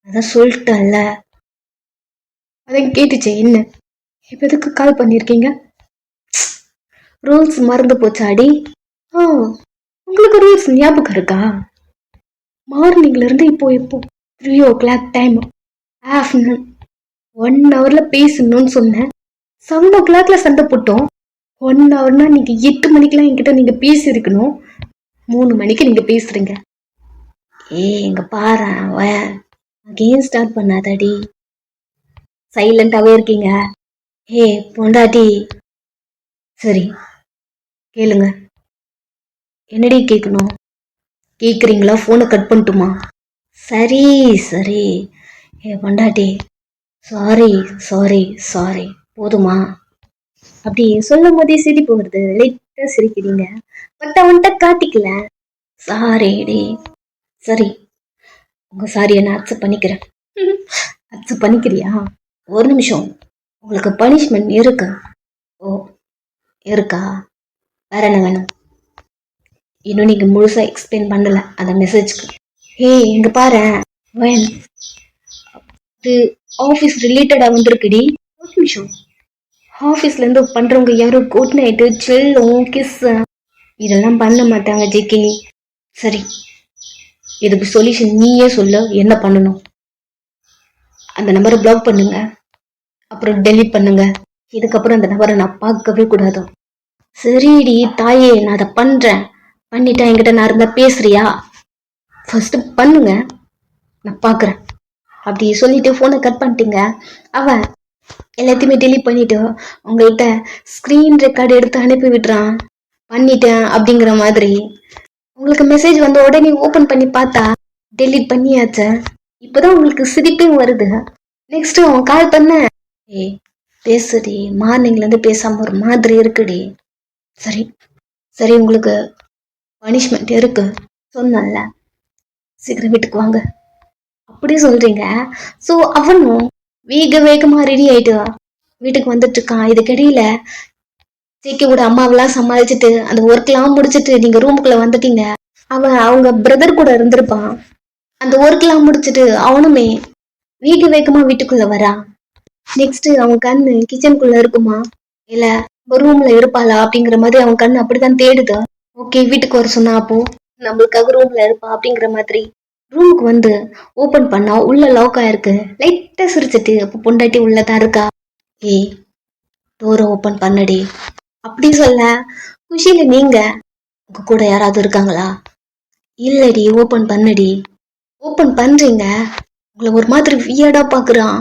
அதான் சொல்லிட்டேன்ல. அதான் கேட்டுச்சே, என்ன இப்ப எதுக்கு கால் பண்ணிருக்கீங்க? ரூல்ஸ் மறந்து போச்சாடி? ஆ, உங்களுக்கு ரூல்ஸ் ஞாபகம் இருக்கா? மார்னிங்ல இருந்து இப்போ 3 o'clock டைம், ஆஃப்டர்நூன் 1 hourல பேசணும்னு சொன்னேன். 7 o'clockல சண்டை போட்டோம். 1 hourனா நீங்க 8 மணிக்கெல்லாம் என்கிட்ட நீங்க பேசியிருக்கணும். 3 மணிக்கு நீங்க பேசுறீங்க. இங்க பாரு, அகெயின் ஸ்டார்ட் பண்ணாதடி. சைலண்டாவே இருக்கீங்க. பொண்டாட்டி. சரி, கேளுங்க. என்னடி கேட்கணும்? கேக்குறீங்களா? போனை கட் பண்ணட்டுமா? சரி சரி. பொண்டாட்டி, சாரி சாரி சாரி, போதுமா? அப்படி சொல்லும் போதே சிரிப்பு வருது. லைட்டா சிரிக்கிறீங்க. பட் அவன்கிட்ட காட்டிக்கல. சாரிடி. சரி, உங்க சாரியை நான் அக்செப்ட் பண்ணிக்கிறேன். அக்செப்ட் பண்ணிக்கிறியா? ஒரு நிமிஷம், உங்களுக்கு பனிஷ்மெண்ட் இருக்கு. ஓ, இருக்கா? வேற என்ன வேணும்? இன்னும் நீங்க முழுசா எக்ஸ்பிளைன் பண்ணல அந்த மெசேஜ்க்கு. இங்க பாரு, இது ஆஃபீஸ் ரிலேட்டடா வந்திருக்குடி. ஒரு நிமிஷம். ஆஃபீஸ்ல இருந்து பண்றவங்க யாரும் குட் நைட்டு, செல்லும், கிஸ் இதெல்லாம் பண்ண மாட்டாங்க ஜிக்கி. சரி, இதுக்கு சொல்யூஷன் நீயே சொல்லு. என்ன பண்ணணும்? அந்த நம்பரை பிளாக் பண்ணுங்க, அப்புறம் டெலீட் பண்ணுங்க. இதுக்கப்புறம் அந்த நபரை நான் பார்க்கவே கூடாது. சரிடி தாயே, நான் அதை பண்றேன். பண்ணிட்டா என்கிட்ட நான் இருந்தா பேசுறியா? ஃபர்ஸ்ட் பண்ணுங்க, நான் பாக்குறேன். அப்படி சொல்லிட்டு போனை கட் பண்ணிட்டீங்க. அவன் எல்லாத்தையுமே டெலீட் பண்ணிட்டு உங்கள்கிட்ட ஸ்கிரீன் ரெக்கார்டு எடுத்து அனுப்பி விட்டுறான். பண்ணிட்டேன் அப்படிங்கிற மாதிரி. உங்களுக்கு மெசேஜ் வந்த உடனே ஓபன் பண்ணி பார்த்தா டெலீட் பண்ணியாச்சு. இப்பதான் உங்களுக்கு சிரிப்பே வருது. நெக்ஸ்ட் அவன் கால் பண்ண, பேசுடி, மார்னிங்ல இருந்து பேசாம ஒரு மாதிரி இருக்குடி. சரி சரி, உங்களுக்கு பனிஷ்மெண்ட் இருக்கு சொன்னல, சீக்கிரம் வீட்டுக்கு வாங்க அப்படி சொல்றீங்க. சோ அவனும் வேகமா ரெடி ஆயிட்டு வீட்டுக்கு வந்துட்டு இருக்கான். இதுக்கிடையில ஜேக்கி கூட அம்மாவெல்லாம் சமாளிச்சுட்டு அந்த ஒர்க் எல்லாம் முடிச்சுட்டு நீங்க ரூமுக்குள்ள வந்துட்டீங்க. அவன் அவங்க பிரதர் கூட இருந்திருப்பான். அந்த ஒர்க் எல்லாம் முடிச்சுட்டு அவனுமே வேகமா வீட்டுக்குள்ள வரான். நெக்ஸ்ட் அவன் கண்ணு கிச்சனுக்குள்ள இருக்குமா இல்ல ரூம்ல இருப்பாளா அப்படிங்கிற மாதிரி அவன் கண்ணு அப்படித்தான் தேடுது. ஓகே, வீட்டுக்கு வர சொன்னா அப்போ நம்மளுக்காக ரூம்ல இருப்பா அப்படிங்கிற மாதிரி ரூமுக்கு வந்து ஓபன் பண்ணா உள்ள லாக் ஆயிருக்கு. லைட்டா சிரிச்சுட்டு அப்போ பொண்டாட்டி உள்ளதான் இருக்கா. டோரை ஓபன் பண்ணடி அப்படி சொல்ல குஷியில, நீங்க உங்க கூட யாராவது இருக்காங்களா? இல்லடி, ஓபன் பண்ணடி. ஓபன் பண்றீங்க, உங்களை ஒரு மாதிரி வியர்டா பாக்குறான்.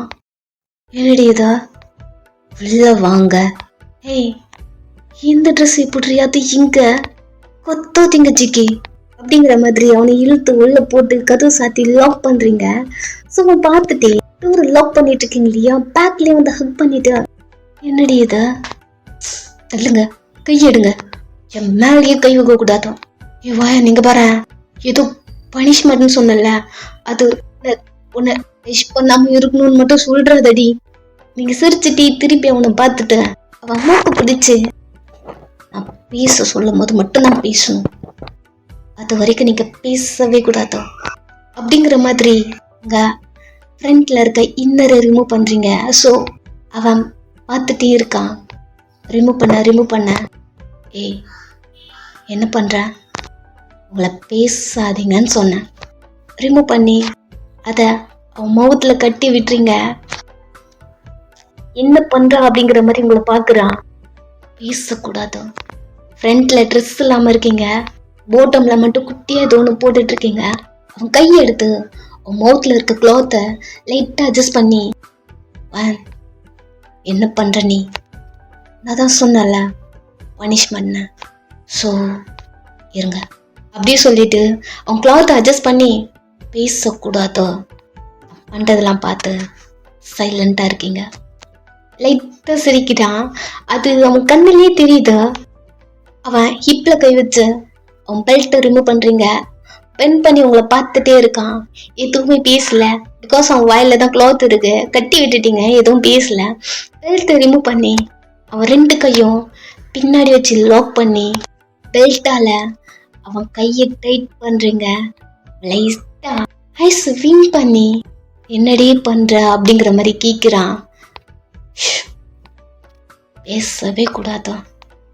என்னடி இதா? உள்ள வாங்க. இந்த ட்ரெஸ் இப்படியாவது இங்க கொத்தாதீங்க ஜிக்கி அப்படிங்கிற மாதிரி அவனை இழுத்து உள்ள போட்டு கதவு சாத்தி லாக் பண்றீங்க. ஸோ பார்த்துட்டே டோரை லாக் பண்ணிட்டு இருக்கீங்க இல்லையா, பேக்லயே வந்து ஹக் பண்ணிட்டு, என்னடி இத? தள்ளுங்க, கையெடுங்க, என் மேலேயே கை வைக்க கூடாது. வாயா, நீங்க பாரு, ஏதோ பனிஷ்மெண்ட்னு சொன்னல, அது உன்னை பண்ணாம இருக்கணும்னு மட்டும் சொல்றதடி. நீங்க சிரிச்சுட்டி திருப்பி அவனை பார்த்துட்டு அவன் அம்மாவுக்கு பிடிச்சு நான் பேச சொல்லும் போது மட்டும் நான் பேசணும், அது வரைக்கும் நீங்க பேசவே கூடாது அப்படிங்கிற மாதிரி உங்க ஃப்ரண்ட்ல இருக்க இன்னரை ரிமூவ் பண்றீங்க. ஸோ அவன் பார்த்துட்டே இருக்கான். ரிமூவ் பண்ண என்ன பண்ற? உங்களை பேசாதீங்கன்னு சொன்னேன். ரிமூவ் பண்ணி அதை அவன் முகத்தில் கட்டி விட்டுறீங்க. என்ன பண்ணுறா அப்படிங்கிற மாதிரி உங்களை பார்க்குறான். பேசக்கூடாது. ஃப்ரண்ட்டில் ட்ரெஸ் இல்லாமல் இருக்கீங்க, போட்டமில் மட்டும் குட்டியாக ஏதோ ஒன்று போட்டுட்ருக்கீங்க. அவன் கையை எடுத்து அவன் மவுத்தில் இருக்க க்ளாத்தை லைட்டாக அட்ஜஸ்ட் பண்ணி, என்ன பண்ணுற நீ? நான் தான் சொன்னல பனிஷ்மெண்ட்னு. ஸோ இருங்க அப்படியே சொல்லிட்டு அவன் க்ளாத்தை அட்ஜஸ்ட் பண்ணி, பேசக்கூடாதோ பண்ணுறதெல்லாம் பார்த்து சைலண்ட்டாக இருக்கீங்க. லைட்டாக சிரிக்கிறான். அது அவன் கண்ணிலேயே தெரியுது. அவன் ஹிப்பில் கை வச்சு அவன் பெல்ட்டை ரிமூவ் பண்ணுறீங்க. பென் பண்ணி உங்களை பார்த்துட்டே இருக்கான். எதுவுமே பேசல. பிகாஸ் அவன் வாயில் தான் க்ளாத் இருக்கு, கட்டி விட்டுட்டீங்க, எதுவும் பேசல. பெல்ட்டை ரிமூவ் பண்ணி அவன் 2 கையும் பின்னாடி வச்சு லாக் பண்ணி பெல்ட்டால் அவன் கையை டைட் பண்ணுறீங்க. லைட்டாக ஐஸ் வின் பண்ணி என்னடி பண்ணுற அப்படிங்கிற மாதிரி கேட்குறான். பேசவே கூடாது.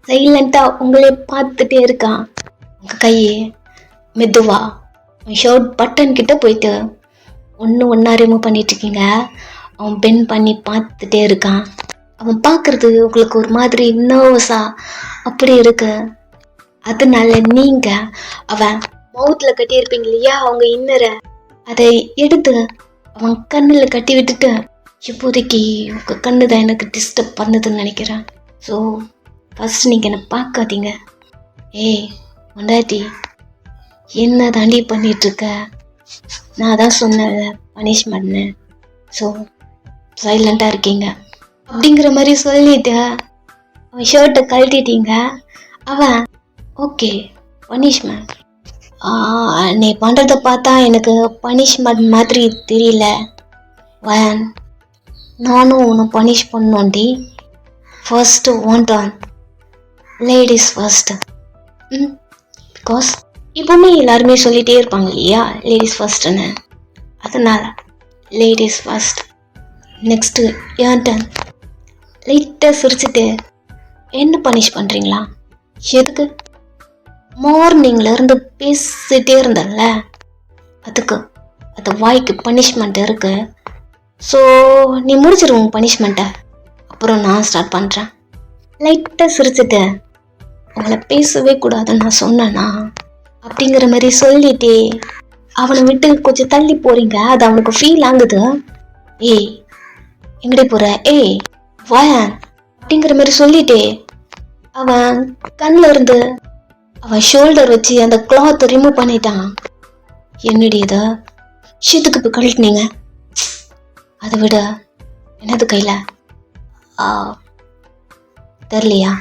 சைலண்ட்டாக உங்களே பார்த்துட்டே இருக்கான். உங்கள் கையை மெதுவா ஷர்ட் பட்டன் கிட்ட போயிட்டு ஒன்றா ரிமூவ் பண்ணிட்டுருக்கீங்க. அவன் பென் பண்ணி பார்த்துட்டே இருக்கான். அவன் பார்க்குறது உங்களுக்கு ஒரு மாதிரி நர்வஸாக அப்படி இருக்கு. அதனால நீங்கள் அவன் மவுத்தில் கட்டியிருப்பீங்க இல்லையா அவங்க இன்னரை, அதை எடுத்து அவன் கண்ணில் கட்டி விட்டுட்டு, இப்போதைக்கு உங்கள் கண்ணு தான் எனக்கு டிஸ்டர்ப் பண்ணுதுன்னு நினைக்கிறேன். ஸோ ஃபஸ்ட் நீங்கள் என்னை பார்க்காதீங்க. ஏய் மொண்டாட்டி, என்ன தாண்டி பண்ணிகிட்ருக்க? நான் தான் சொன்னேன் பனிஷ்மெண்ட்னு. ஸோ சைலண்ட்டாக இருக்கீங்க அப்படிங்கிற மாதிரி சொல்லிட்டு அவன் ஷர்ட்டை கழட்டிட்டீங்க. அவன் ஓகே பனிஷ்மெண்ட், நீ பண்ணுறத பார்த்தா எனக்கு பனிஷ்மெண்ட் மாதிரி தெரியல. நானும் உன்னை பனிஷ் பண்ணோண்டி. First want on ladies first. Because இப்போவுமே எல்லாருமே சொல்லிகிட்டே இருப்பாங்க இல்லையா லேடிஸ் ஃபர்ஸ்ட்டுன்னு. அதனால் லேடிஸ் ஃபர்ஸ்ட். நெக்ஸ்ட்டு ஏன் டன். லைட்டாக சிரிச்சுட்டு, என்ன பனிஷ் பண்ணுறீங்களா? எதுக்கு? மார்னிங்லேருந்து பேசிகிட்டே இருந்தல்ல, அதுக்கு அது வாய்க்கு பனிஷ்மெண்ட் இருக்குது. ஸோ நீ முடிச்சிருவோம் பனிஷ்மெண்ட்டை, அப்புறம் நான் ஸ்டார்ட் பண்ணுறேன். லைட்டாக சிரிச்சுட்டு, உங்களை பேசவே கூடாதுன்னு நான் சொன்னேன்னா அப்படிங்கிற மாதிரி சொல்லிட்டே அவனை விட்டு கொஞ்சம் தள்ளி போகிறீங்க. அது அவனுக்கு ஃபீல் ஆகுது. ஏய் எங்கடி போகிற? ஏய் வாயன் அப்படிங்கிற மாதிரி சொல்லிட்டே அவன் கண்ணில் இருந்து அவன் ஷோல்டர் வச்சு அந்த கிளாத்தை ரிமூவ் பண்ணிட்டான். என்னடி இதை ஷீட்டுக்கு இப்போ கழட்டினீங்க? அதை விட என்னது கையில் தெரியலையா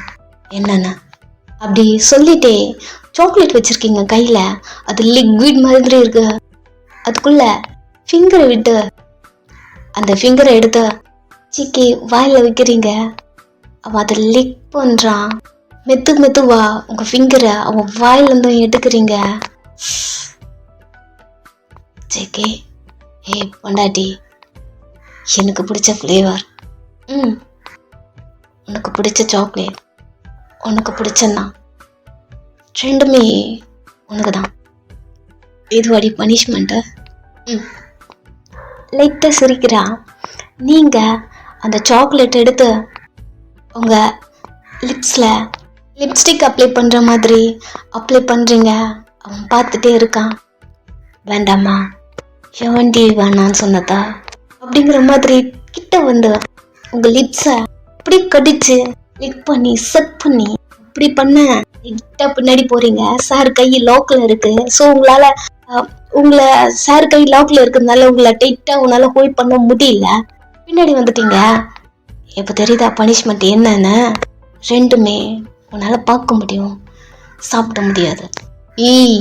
என்னென்ன அப்படி சொல்லிட்டே சாக்லேட் வச்சுருக்கீங்க கையில். அது லிக்விட் மாதிரி இருக்கு. அதுக்குள்ளே ஃபிங்கரை விட்டு அந்த ஃபிங்கரை எடுத்து சிக்கி வாயில் வைக்கிறீங்க. அவன் அதை லிக் பண்ணுறான். மெதுவா உங்கள் ஃபிங்கரை அவன் வாயிலேருந்தும் எடுக்கிறீங்க. சிக்கி ஏய் பொண்டாட்டி, எனக்கு பிடிச்ச ஃப்ளேவர், உனக்கு பிடிச்ச சாக்லேட், உனக்கு பிடிச்சன்னா ரெண்டுமே உனக்கு தான். இதுவாடி பனிஷ்மெண்ட்டு? லைட்டாக சிரிக்கிறா. நீங்கள் அந்த சாக்லேட் எடுத்து உங்கள் லிப்ஸில் லிப்ஸ்டிக் அப்ளை பண்ணுற மாதிரி அப்ளை பண்ணுறீங்க. அவன் பார்த்துட்டே இருக்கான். வேண்டாமா, எவன்டி வேணான்னு சொன்னதா அப்படிங்கிற மாதிரி கிட்ட வந்து உங்கள் லிப்ஸை அப்படி கடிச்சு லிக் பண்ணி செட் பண்ணி இப்படி பண்ண லைட்டாக பின்னாடி போகிறீங்க. சார் கை லாக்கில் இருக்குது. ஸோ உங்களை சார் கை லாக்கில் இருக்கிறதுனால உங்களை டைட்டாக உங்களால் ஹோல்ட் பண்ண முடியல. பின்னாடி வந்துட்டீங்க. இப்போ தெரியுதா பனிஷ்மெண்ட் என்னன்னு? ரெண்டுமே உன்னால் பார்க்க முடியும், சாப்பிட முடியாது. ஏய்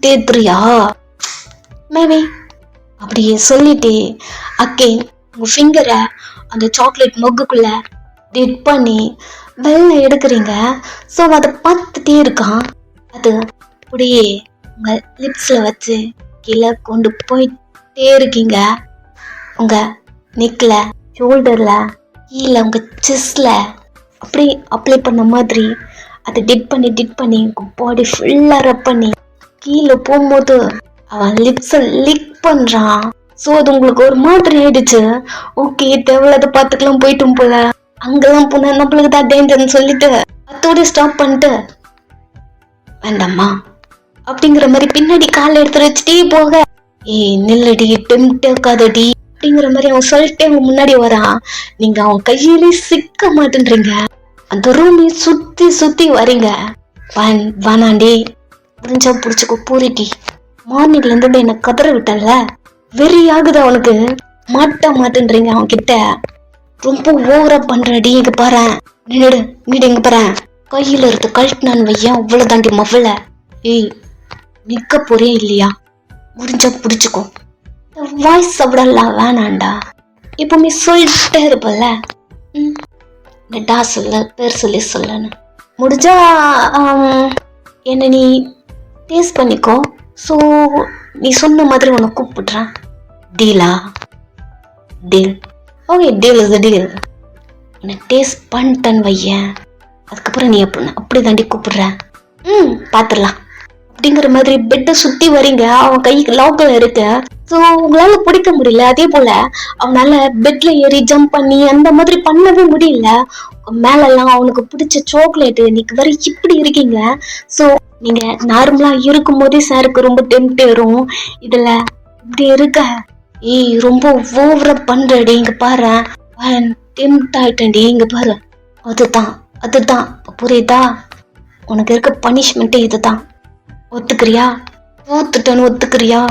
தேத்துறியா மேபி அப்படியே சொல்லிட்டு அக்கேன் உங்கள் ஃபிங்கரை அந்த சாக்லேட் மொக்குக்குள்ளே டிப் பண்ணி வெள்ளை எடுக்கிறீங்க. ஸோ அதை பார்த்துட்டே இருக்கான். அது அப்படியே உங்கள் லிப்ஸில் வச்சு கீழே கொண்டு போயிட்டே இருக்கீங்க. உங்கள் நெக்கில், ஷோல்டரில், கீழே உங்கள் செஸ்டில் அப்படி அப்ளை பண்ண மாதிரி அதை டிப் பண்ணி உங்கள் பாடி ஃபுல்லாக ரப் பண்ணி கீழே போகும்போது அவன் லிப்ஸ லிக் பண்றான். சோ அது உங்களுக்கு ஒரு மாதிரி ஆயிடுச்சு. ஓகே, தேவையில்லாத பாத்துக்கலாம் போயிட்டும் போல, அங்கெல்லாம் போனா நம்மளுக்கு தான் டேஞ்சர்னு சொல்லிட்டு அதோட ஸ்டாப் பண்ணிட்டு வேண்டாமா அப்படிங்கிற மாதிரி பின்னாடி காலை எடுத்து வச்சுட்டே போக, ஏய் நில்லடி, டெம்ட் ஆக்காதடி அப்படிங்கிற மாதிரி அவன் சொல்லிட்டே அவங்க முன்னாடி வரான். நீங்க அவன் கையிலே சிக்க மாட்டேன்றீங்க. அந்த ரூமே சுத்தி சுத்தி வரீங்க. வானாண்டி, புரிஞ்சா புடிச்சுக்கோ பூரிட்டி. மார்னிங்ல இருந்து என்ன கதற விட்டல, வெறி ஆகுது அவனுக்கு. மாட்டேன்றீங்க அவன் கிட்ட. ரொம்ப ஓவரா பண்றடி. இங்க பாரு, நின்னுடு இங்க பாரு, கையில இருந்து கழட்டினான்னு வையன், அவ்வளவு தாண்டி மவள. ஏய் நிக்க போறே இல்லையா, முடிஞ்சா புடிச்சுக்கோ. வாய்ஸ் அப்படிலாம் வேணாண்டா, எப்பவுமே சொல்லிட்டே இருப்பல. டா சொல்ல, பேர் சொல்லி சொல்லன்னு முடிஞ்சா என்ன நீ டேஸ்ட் பண்ணிக்கோ. ஸோ நீ சொன்ன மாதிரி உன்னை கூப்பிடுறேன். டீலா? Deal. Okay, deal is deal. உன்னை டேஸ்ட் பண்ணிட்டேன்னு வையன், அதுக்கப்புறம் நீ அப்படி தாண்டி கூப்பிடுற. பார்த்துடலாம் அப்படிங்கிற மாதிரி பெட்டை சுத்தி வரீங்க. அவன் கைக்கு லாக்கில் இருக்கு. ஸோ உங்களால பிடிக்க முடியல. அதே போல அவனால பெட்ல ஏறி ஜம்ப் பண்ணி அந்த மாதிரி பண்ணவே முடியல. மேலெல்லாம் அவனுக்கு பிடிச்ச சாக்லேட்டு, நீக்கு வரை இப்படி இருக்கீங்க. ஸோ நீங்க நார்மலா இருக்கும் போதே சாருக்கு ரொம்ப டெம்ட் வரும். இதுல இப்படி இருக்க, ஏய் ரொம்ப ஓவரா பண்றடி. இங்க பாரு, டெம்ட் ஆயிட்டேன்டி. இங்க பாரு, அதுதான் புரியுதா? உனக்கு இருக்க பனிஷ்மெண்ட்டே இதுதான். ஒத்துக்கிறியா? ஒத்துக்கிறியா?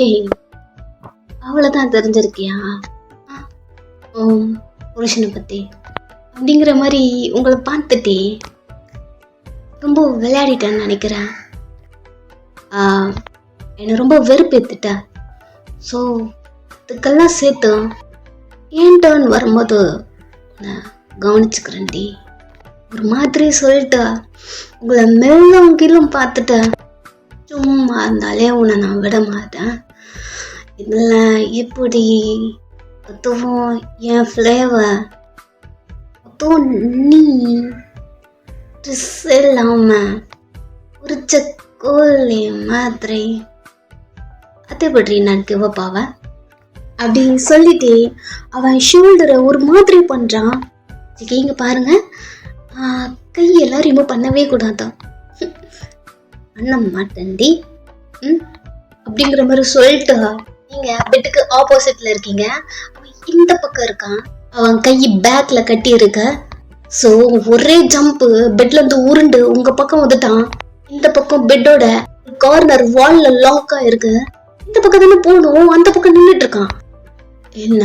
ஏய் அவ்வளவுதான் தெரிஞ்சிருக்கியா புருஷனை பத்தி அப்படிங்கிற மாதிரி உங்களை பார்த்துட்டே ரொம்ப விளையாடிட்டேன்னு நினைக்கிறேன். என்னை ரொம்ப வெறுப்பேத்துட்ட. ஸோ இதுக்கெல்லாம் சேர்த்து ஏன் டர்ன் வரும்போது நான் கவனிச்சுக்கிறேன்டி. ஒரு மாதிரி சொல்லிட்டு உங்களை மேலும் கீழும் பார்த்துட்டு சும்மா இருந்தாலே உன்னை நான் விட மாட்டேன். இதில் எப்படி அதுவும் என் ஃப்ளேவர், அதுவும் நீ ட்ரெஸ் இல்லாமல் உரிச்ச கோழி மாதிரி, அதை பற்றி நான் கிவப்பாவன் அப்படி சொல்லிட்டு அவன் ஷோல்டரை ஒரு மாதிரி பண்ணுறான். இங்கே பாருங்க, கையெல்லாம் ரிமூவ் பண்ணவே கூடாதான். பண்ண மாட்டேன்டி அப்படிங்கிற மாதிரி சொல்லிட்டு நீங்க பெட்டுக்கு ஆப்போசிட்ல இருக்கீங்க. அவன் இந்த பக்கம் இருக்கான். அவன் கை பேக்ல கட்டி இருக்க. ஸோ ஒரே ஜம்ப் பெட்ல இருந்து உருண்டு உங்க பக்கம் வந்துட்டான். இந்த பக்கம் பெட்டோட கார்னர் வால்ல லாக்கா இருக்கு. இந்த பக்கம் தானே போகணும், அந்த பக்கம் நின்றுட்டு இருக்கான். என்ன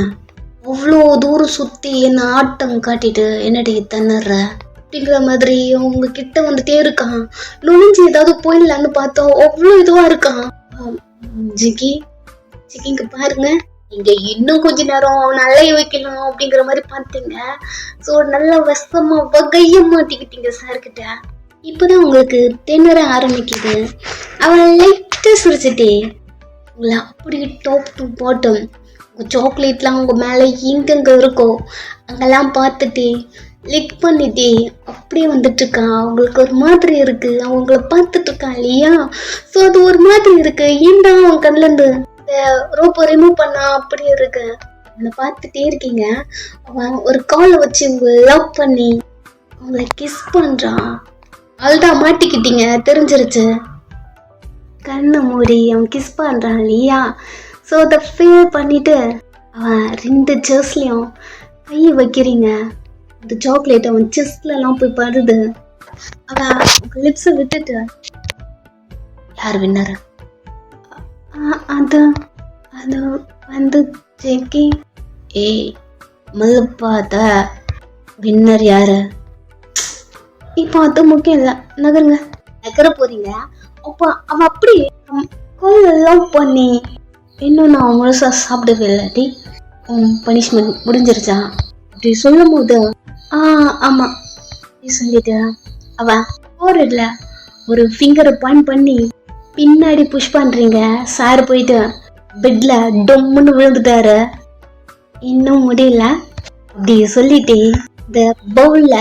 அவ்வளோ தூரம் சுத்தி என்ன ஆட்டம் காட்டிட்டு என்னடி திணற அப்படிங்கிற மாதிரி அவங்க கிட்ட வந்துட்டே இருக்கான். நுழைஞ்சு ஏதாவது போயிடலான்னு பார்த்தோம், அவ்வளோ இதுவா இருக்கான். ஜிகி இங்க பாருங்க, நீங்க இன்னும் கொஞ்ச நேரம் நல்ல வைக்கலாம் அப்படிங்கிற மாதிரி பார்த்தீங்க. ஸோ நல்லா வசமா வகைய மாட்டிக்கிட்டீங்க சார்கிட்ட. இப்போதான் உங்களுக்கு திணற ஆரம்பிக்குது. அவன் லைட்டா சிரிச்சுட்டே உங்களை அப்படி டாப் டு பாட்டம் உங்கள் சாக்லேட்லாம் உங்கள் மேலே எங்கெங்க இருக்கோ அங்கெல்லாம் பார்த்துட்டே லிக் பண்ணிட்டே அப்படியே வந்துட்டுருக்கான். அவங்களுக்கு ஒரு மாதிரி இருக்குது, அவங்கள பார்த்துட்ருக்கான் இல்லையா? ஸோ அது ஒரு மாதிரி இருக்கு. ஏன்டா அவன் கண்ணிலேருந்து இந்த ரோப்பை ரிமூவ் பண்ணா அப்படி இருக்கு. அவனை பார்த்துட்டே இருக்கீங்க. அவன் ஒரு காலை வச்சு உங்களை லவ் பண்ணி அவங்கள கிஸ் பண்ணுறான். அவ்வளோதான், மாட்டிக்கிட்டீங்க, தெரிஞ்சிருச்சு. கண்ணை மூடி அவன் கிஸ் பண்ணுறான் இல்லையா? ஸோ அதை ஃபீல் பண்ணிவிட்டு அவன் 2 செஸ்லையும் கை வைக்கிறீங்க. அந்த சாக்லேட் அவன் செஸ்ட்லலாம் போய் படுது. அவன் லிப்ஸை விட்டுட்டு யார் வின்னர்? அது அது வந்து ஜெக்கி. ஏய் மல்லுப்பாத, வின்னர் யாரு? இப்போ அது முக்கியம் இல்லை, நகருங்க. நகர போறீங்க. அப்போ அவன் அப்படி லவ் பண்ணி இன்னும் நான் முழுசா சாப்பிடவே இல்லாட்டி பனிஷ்மெண்ட் முடிஞ்சிருச்சா அப்படி சொல்லும் போது ஆமா சொல்லிட்டு அவன் போர்ல ஒரு ஃபிங்கரை பாயிண்ட் பண்ணி பின்னாடி புஷ் பண்றீங்க. சார் போயிட்டு பெட்ல டொம்முன்னு விழுந்துட்டாரு. இன்னும் முடியல அப்படி சொல்லிட்டு இந்த பவுல்ல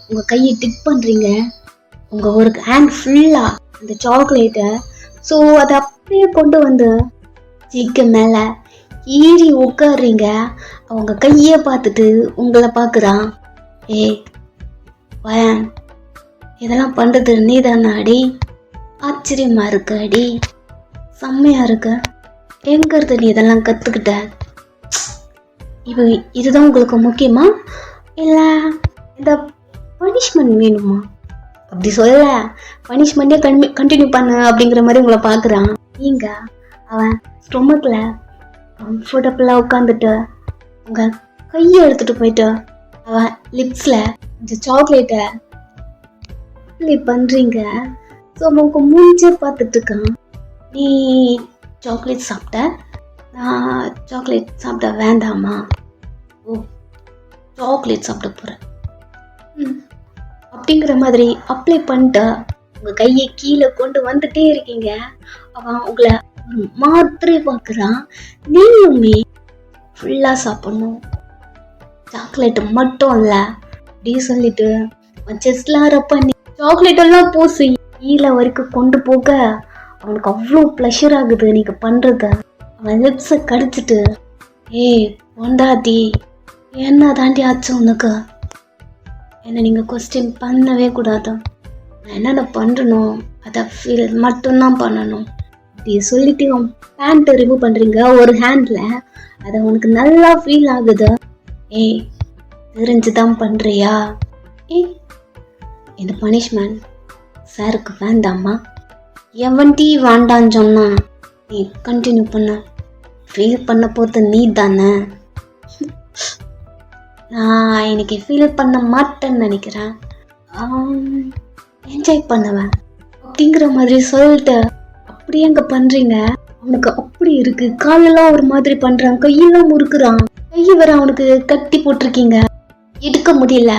உங்க கையை டிப் பண்றீங்க. உங்க ஒரு ஹேண்ட் ஃபுல்லா அந்த சாக்லேட்டை ஸோ அதை அப்படியே கொண்டு வந்து சீக்கு மேலே ஏறி உட்காடுறீங்க. அவங்க கையை பார்த்துட்டு உங்களை பார்க்குறான். ஏய் வயன், இதெல்லாம் பண்ணுறது நீ தானே அடி? ஆச்சரியமா இருக்கு அடி, செம்மையா இருக்கு. எங்கிறது நீ இதெல்லாம் கற்றுக்கிட்ட? இப்போ இதுதான் உங்களுக்கு முக்கியமா இல்லை இந்த பனிஷ்மெண்ட் வேணுமா? அப்படி சொல்ல பனிஷ்மெண்ட்டே கண்டினியூ பண்ண அப்படிங்கிற மாதிரி உங்களை பார்க்குறான். நீங்கள் அவன் ஸ்டொமக்கில் கம்ஃபர்டபுளாக உட்காந்துட்டு உங்கள் கையை எடுத்துகிட்டு போயிட்டு அவன் லிப்ஸில் கொஞ்சம் சாக்லேட்டை அப்ளை பண்ணுறீங்க. ஸோ அவன் உங்கள் மூஞ்சே பார்த்துட்ருக்கான். நீ சாக்லேட் சாப்பிட்ட, நான் சாக்லேட் சாப்பிட வேண்டாமா? ஓ, சாக்லேட் சாப்பிட போகிறேன் அப்படிங்கிற மாதிரி அப்ளை பண்ணிட்டு உங்கள் கையை கீழே கொண்டு வந்துட்டே இருக்கீங்க. அவன் உங்களை மாத்திரை பார்க்குறான். நீங்களுமே ஃபுல்லாக சாப்பிட்ணும், சாக்லேட்டு மட்டும் இல்லை அப்படி சொல்லிட்டு செஸ்லாம் ரப் பண்ணி சாக்லேட்டெல்லாம் பூசி கீழே வரைக்கும் கொண்டு போக அவனுக்கு அவ்வளோ ப்ளஷர் ஆகுது நீங்கள் பண்ணுறது. அவன் லிப்ஸை கடிச்சிட்டு, ஏய் பொண்டாட்டி, என்ன தாண்டி ஆச்சு உனக்கு? என்னை நீங்கள் கொஸ்டின் பண்ணவே கூடாது. நான் என்னென்ன பண்ணணும் அதை ஃபீல் மட்டும்தான் பண்ணணும் அப்படி சொல்லிட்டு அவன் பேண்ட்டை ரிமூவ் பண்ணுறீங்க ஒரு ஹேண்டில். அது உனக்கு நல்லா ஃபீல் ஆகுது. ஏய் தெரிஞ்சு தான் பண்ணுறியா? ஏய் இந்த பனிஷ்மெண்ட் சாருக்கு வேண்டாமா? எவன்டி வேண்டான்னு சொன்னா நீ கண்டினியூ பண்ண, ஃபீல் பண்ண போகிறது நீ தானே. நான் இன்னைக்கு ஃபீல் பண்ண மாட்டேன்னு நினைக்கிறேன், என்ஜாய் பண்ணுவேன் அப்படிங்கிற மாதிரி சொல்லிட்டு அப்படியே அங்கே பண்ணுறீங்க. அவனுக்கு அப்படி இருக்கு, காலெல்லாம் ஒரு மாதிரி பண்ணுறான், கையெல்லாம் முறுக்குறான். கையை வர அவனுக்கு கட்டி போட்டிருக்கீங்க, எடுக்க முடியல.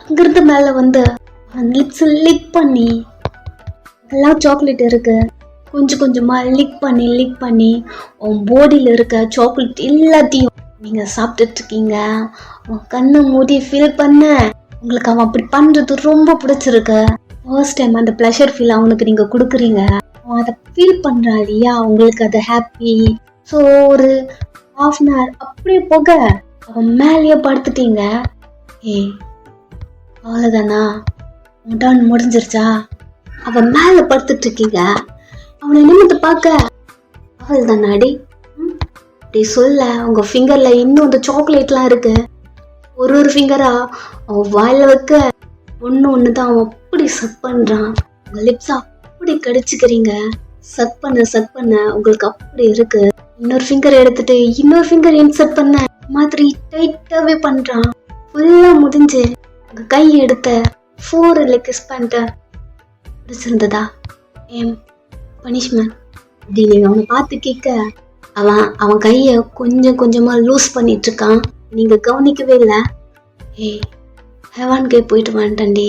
அங்கிருந்து மேலே வந்து அவன் லிப்ஸ் லிக் பண்ணி எல்லாம் சாக்லேட் இருக்கு, கொஞ்சம் கொஞ்சமாக லிக் பண்ணி உன் பாடியில் இருக்க சாக்லேட் எல்லாத்தையும் நீங்கள் சாப்பிட்டுட்ருக்கீங்க. உன் கண்ணை மூடி ஃபீல் பண்ண உங்களுக்கு அவன் அப்படி பண்ணுறது ரொம்ப பிடிச்சிருக்கு. ஃபர்ஸ்ட் டைம் அந்த ப்ளஷர் ஃபீல் அவனுக்கு நீங்கள் கொடுக்குறீங்க. அவன் அதை ஃபீல் பண்ணுறான் இல்லையா, உங்களுக்கு அது ஹாப்பி. ஸோ ஒரு ½ hour அப்படியே போக அவன் மேலேயே படுத்துட்டீங்க. ஏய் அவ்வளோதானா, டன் முடிஞ்சிருச்சா? அவன் மேலே படுத்துட்ருக்கீங்க. அவனை நிமிர்ந்து பார்க்க அவள் தானாடி அப்படி சொல்ல உங்கள் ஃபிங்கரில் இன்னும் அந்த சாக்லேட்லாம் இருக்கு. ஒரு ஃபிங்கரா அவன் வாயில் வைக்க ஒன்று தான் அவன் அப்படி சக் பண்ணுறான். உங்கள் லிப்ஸா அப்படி கடிச்சுக்கிறீங்க. சக் பண்ண உங்களுக்கு அப்படி இருக்கு. இன்னொரு ஃபிங்கர் எடுத்துட்டு இன்னொரு ஃபிங்கர் இன்சர்ட் பண்ண மாதிரி டைட்டாகவே பண்ணுறான். ஃபுல்லாக முடிஞ்சு உங்கள் கை எடுத்த 4 கிஸ் பண்ணிட்டு பிடிச்சிருந்ததா ஏன் பனிஷ்மெண்ட் அப்படின்னு அவனை பார்த்து கேட்க அவன் கையை கொஞ்சமாக லூஸ் பண்ணிட்டு இருக்கான். நீங்கள் கவனிக்கவே இல்லை. ஏய் ஹெவான்கே போயிட்டு வந்துட்டேன்டி,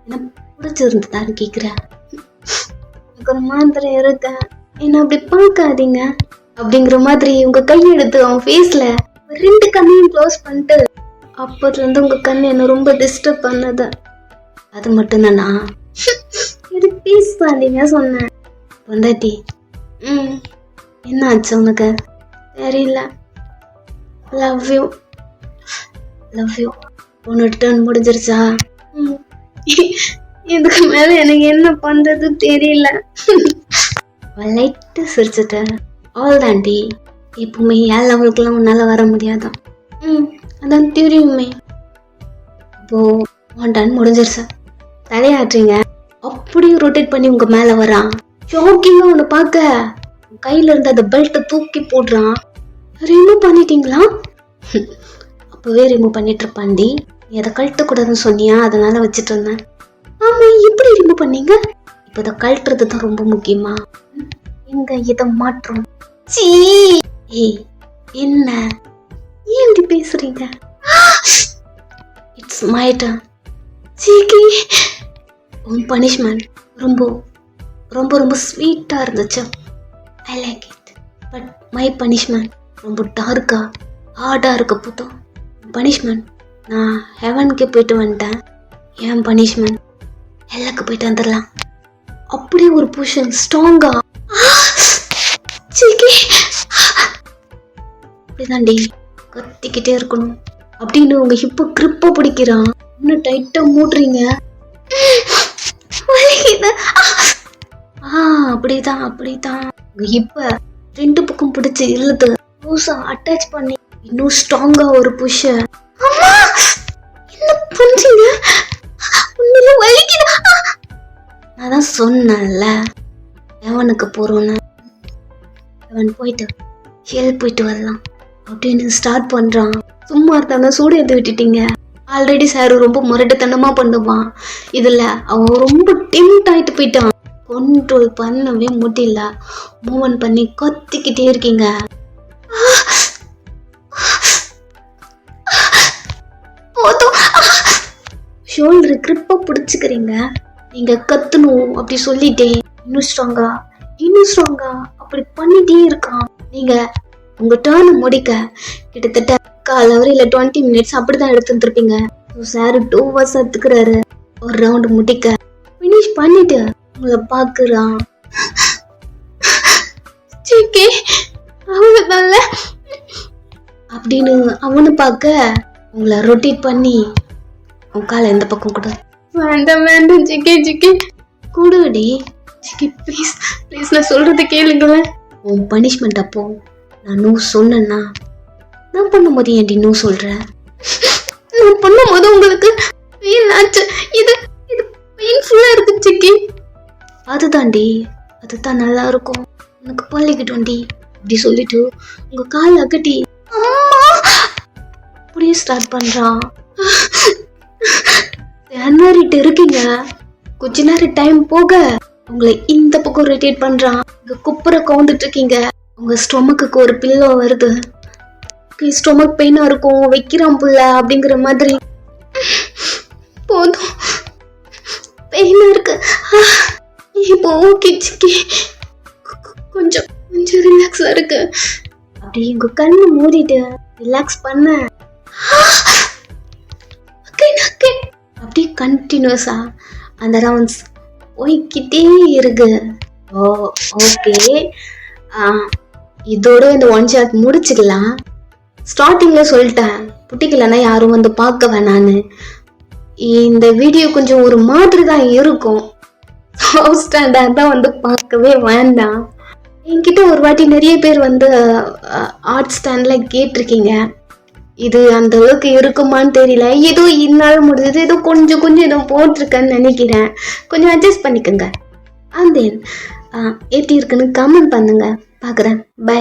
என்ன பிடிச்சிருந்ததான்னு கேட்குறேன். எனக்கு ஒரு மாதிரி இருக்கேன், என்ன அப்படி பார்க்காதீங்க அப்படிங்கிற மாதிரி உங்கள் கையை எடுத்து அவன் ஃபேஸில் 2 கண்ணையும் க்ளோஸ் பண்ணிட்டு அப்போதுலேருந்து உங்கள் கண் என்ன ரொம்ப டிஸ்டர்ப் பண்ணது. அது மட்டும்தானா? இது பேசாதீங்க சொன்னேன். பொண்டாட்டி என்ன ஆச்சு உனக்கு? தெரியல. லவ் யூ உன்னோட டர்ன் முடிஞ்சிருச்சா? இதுக்கு மேலே எனக்கு என்ன பண்ணுறது தெரியல. லைட்டு சிரிச்சுட்டேன். ஆல் தாண்டி எப்பவுமே ஏன் லெவலுக்குலாம் உன்னால் வர முடியாதான். அதான் தெரியுமே. இப்போ 1 turn முடிஞ்சிருச்சு, தலையாட்டுறீங்க. அப்படியும் ரொட்டேட் பண்ணி உங்கள் மேலே வரான். ஷாக்கிங்காக ஒன்று பார்க்க கையில் இருந்த அந்த பெல்ட்டை தூக்கி போடுறான். ரிமூவ் பண்ணிட்டீங்களா? அப்போவே ரிமூவ் பண்ணிட்டு இருப்பாண்டி. நீ அதை கழட்டக்கூடாதுன்னு சொன்னியா, அதனால வச்சுட்டு இருந்தேன். ஆமாம், எப்படி ரிமூவ் பண்ணீங்க? இப்போ இதை கழட்டுறது தான் ரொம்ப முக்கியமா? எங்க இதை மாற்றம்? சீ ஏய் என்ன ஏன் இப்படி பேசுறீங்க? It's my turn. சீக்கி உன் பனிஷ்மெண்ட் ரொம்ப ரொம்ப ரொம்ப ஸ்வீட்டாக இருந்துச்சு. I like it. But my punishment ரொம்ப டார்க்காக ஹார்டாக இருக்க போதும். பனிஷ்மெண்ட் நான் ஹெவனுக்கே போயிட்டு வந்துட்டேன். என் பனிஷ்மெண்ட் ஹெல்லுக்கு போயிட்டு வந்துடலாம். அப்படியே ஒரு புஷன் ஸ்ட்ராங்கா. சிக்கி அப்படிதான்டி கத்திக்கிட்டே இருக்கணும் அப்படின்னு உங்க ஹிப்ப கிரிப்பா பிடிக்கிறான். இன்னும் டைட்டா மூடுறீங்க. அப்படிதான் உங்க ஹிப்ப 2 பக்கம் பிடிச்சு இழுத்து லூசா அட்டாச் பண்ணி இன்னும் ஸ்ட்ராங்கா ஒரு புஷ். என்ன பண்றீங்க? உண்மையில வலிக்குதா? நான் தான் சொன்னேன்ல எவனுக்கு போறோன்னு. அவன் போயிட்டு ஹெல்ப் போயிட்டு வரலாம் அப்படின்னு ஸ்டார்ட் பண்றான். சும்மா இருந்தாலும் சூடு எடுத்து விட்டுட்டீங்க. ஆல்ரெடி சார் ரொம்ப முரட்டுத்தனமா பண்ணுவான். இதுல அவன் ரொம்ப டெம்ட் ஆயிட்டு போயிட்டான். கண்ட்ரோல் பண்ணவே முடியல. மூவ் பண்ணி கத்திக்கிட்டே இருக்கீங்க. ஷோல்டர் கிரிப்பா பிடிச்சுக்கிறீங்க. நீங்க கத்தணும் அப்படி சொல்லிட்டேன். இன்னும் ஸ்ட்ராங்கா அப்படி பண்ணிட்டே இருக்கான். நீங்க உங்க டர்ன் முடிக்க கிட்டத்தட்ட 1/4 hour இல்ல 20 minutes அப்படிதான் எடுத்துருப்பீங்க. சார் 2 hours எடுத்துக்கிறாரு ஒரு ரவுண்ட் முடிக்க. பினிஷ் பண்ணிட்டு உங்களை பாக்குறான். அவ்வளவுதான்ல அப்படின்னு அவனு பார்க்க உங்களை ரொட்டேட் பண்ணி உன் காலை எந்த பக்கம் கொடு. வேண்டாம் ஜிக்கே கூடுடி. ஜிக்கி ப்ளீஸ் நான் சொல்றது கேளுங்களேன். உன் பனிஷ்மெண்ட் அப்போ நான் நோ சொன்னா நான் பண்ணும்போது ஏன்டி நோ சொல்றேன்? நான் பண்ணும்போது உங்களுக்கு ஃபீல் ஆச்சு. இது பெயின்ஃபுல்லா இருக்கு ஜிக்கி. அதுதான் நல்லா இருக்கும். உனக்கு பழகிட்டோண்டி அப்படி சொல்லிட்டு உங்க கால் அகட்டி அப்படியே ஸ்டார்ட் பண்றான். திணறிட்டு இருக்கீங்க. கொஞ்ச நேரம் டைம் போக உங்களை இந்த பக்கம் ரொட்டேட் பண்றான். இங்க குப்புற கவுந்துட்டு இருக்கீங்க. உங்க ஸ்டொமக்கு ஒரு பில்லோ வருது. ஸ்டொமக் பெயினா இருக்கும். வைக்கிறான் புள்ள அப்படிங்கிற மாதிரி. போதும் பெயினா இருக்கு. இப்போ ஓகே சிக்கி. கொஞ்சம் ரிலாக்ஸா இருக்கு. அப்படி உங்க கண்ணு மூடிட்டு ரிலாக்ஸ் பண்ண அப்படியே கண்டினியூஸா அந்த ரவுண்ட்ஸ் போய்கிட்டே இருக்கு. ஓகே இதோட இந்த 1 shot முடிச்சுக்கலாம். ஸ்டார்டிங்ல சொல்லிட்டேன் புட்டிக்கலன்னா யாரும் வந்து பார்க்க வேணான்னு. இந்த வீடியோ கொஞ்சம் ஒரு மாதிரி தான் இருக்கும். ஸ்டாண்டர்ட் தான் வந்து பார்க்கவே வேண்டாம். என்கிட்ட ஒரு வாட்டி நிறைய பேர் வந்து ஆர்ட் ஸ்டாண்ட்ல கேட்டிருக்கீங்க. இது அந்த அளவுக்கு இருக்குமான்னு தெரியல. ஏதோ இந்நாள் முடிஞ்சது ஏதோ கொஞ்சம் ஏதோ போட்டிருக்கேன்னு நினைக்கிறேன். கொஞ்சம் அட்ஜஸ்ட் பண்ணிக்கோங்க. அண்ட் தென் எப்படி இருக்குன்னு கமெண்ட் பண்ணுங்க. பார்க்குறேன். பை.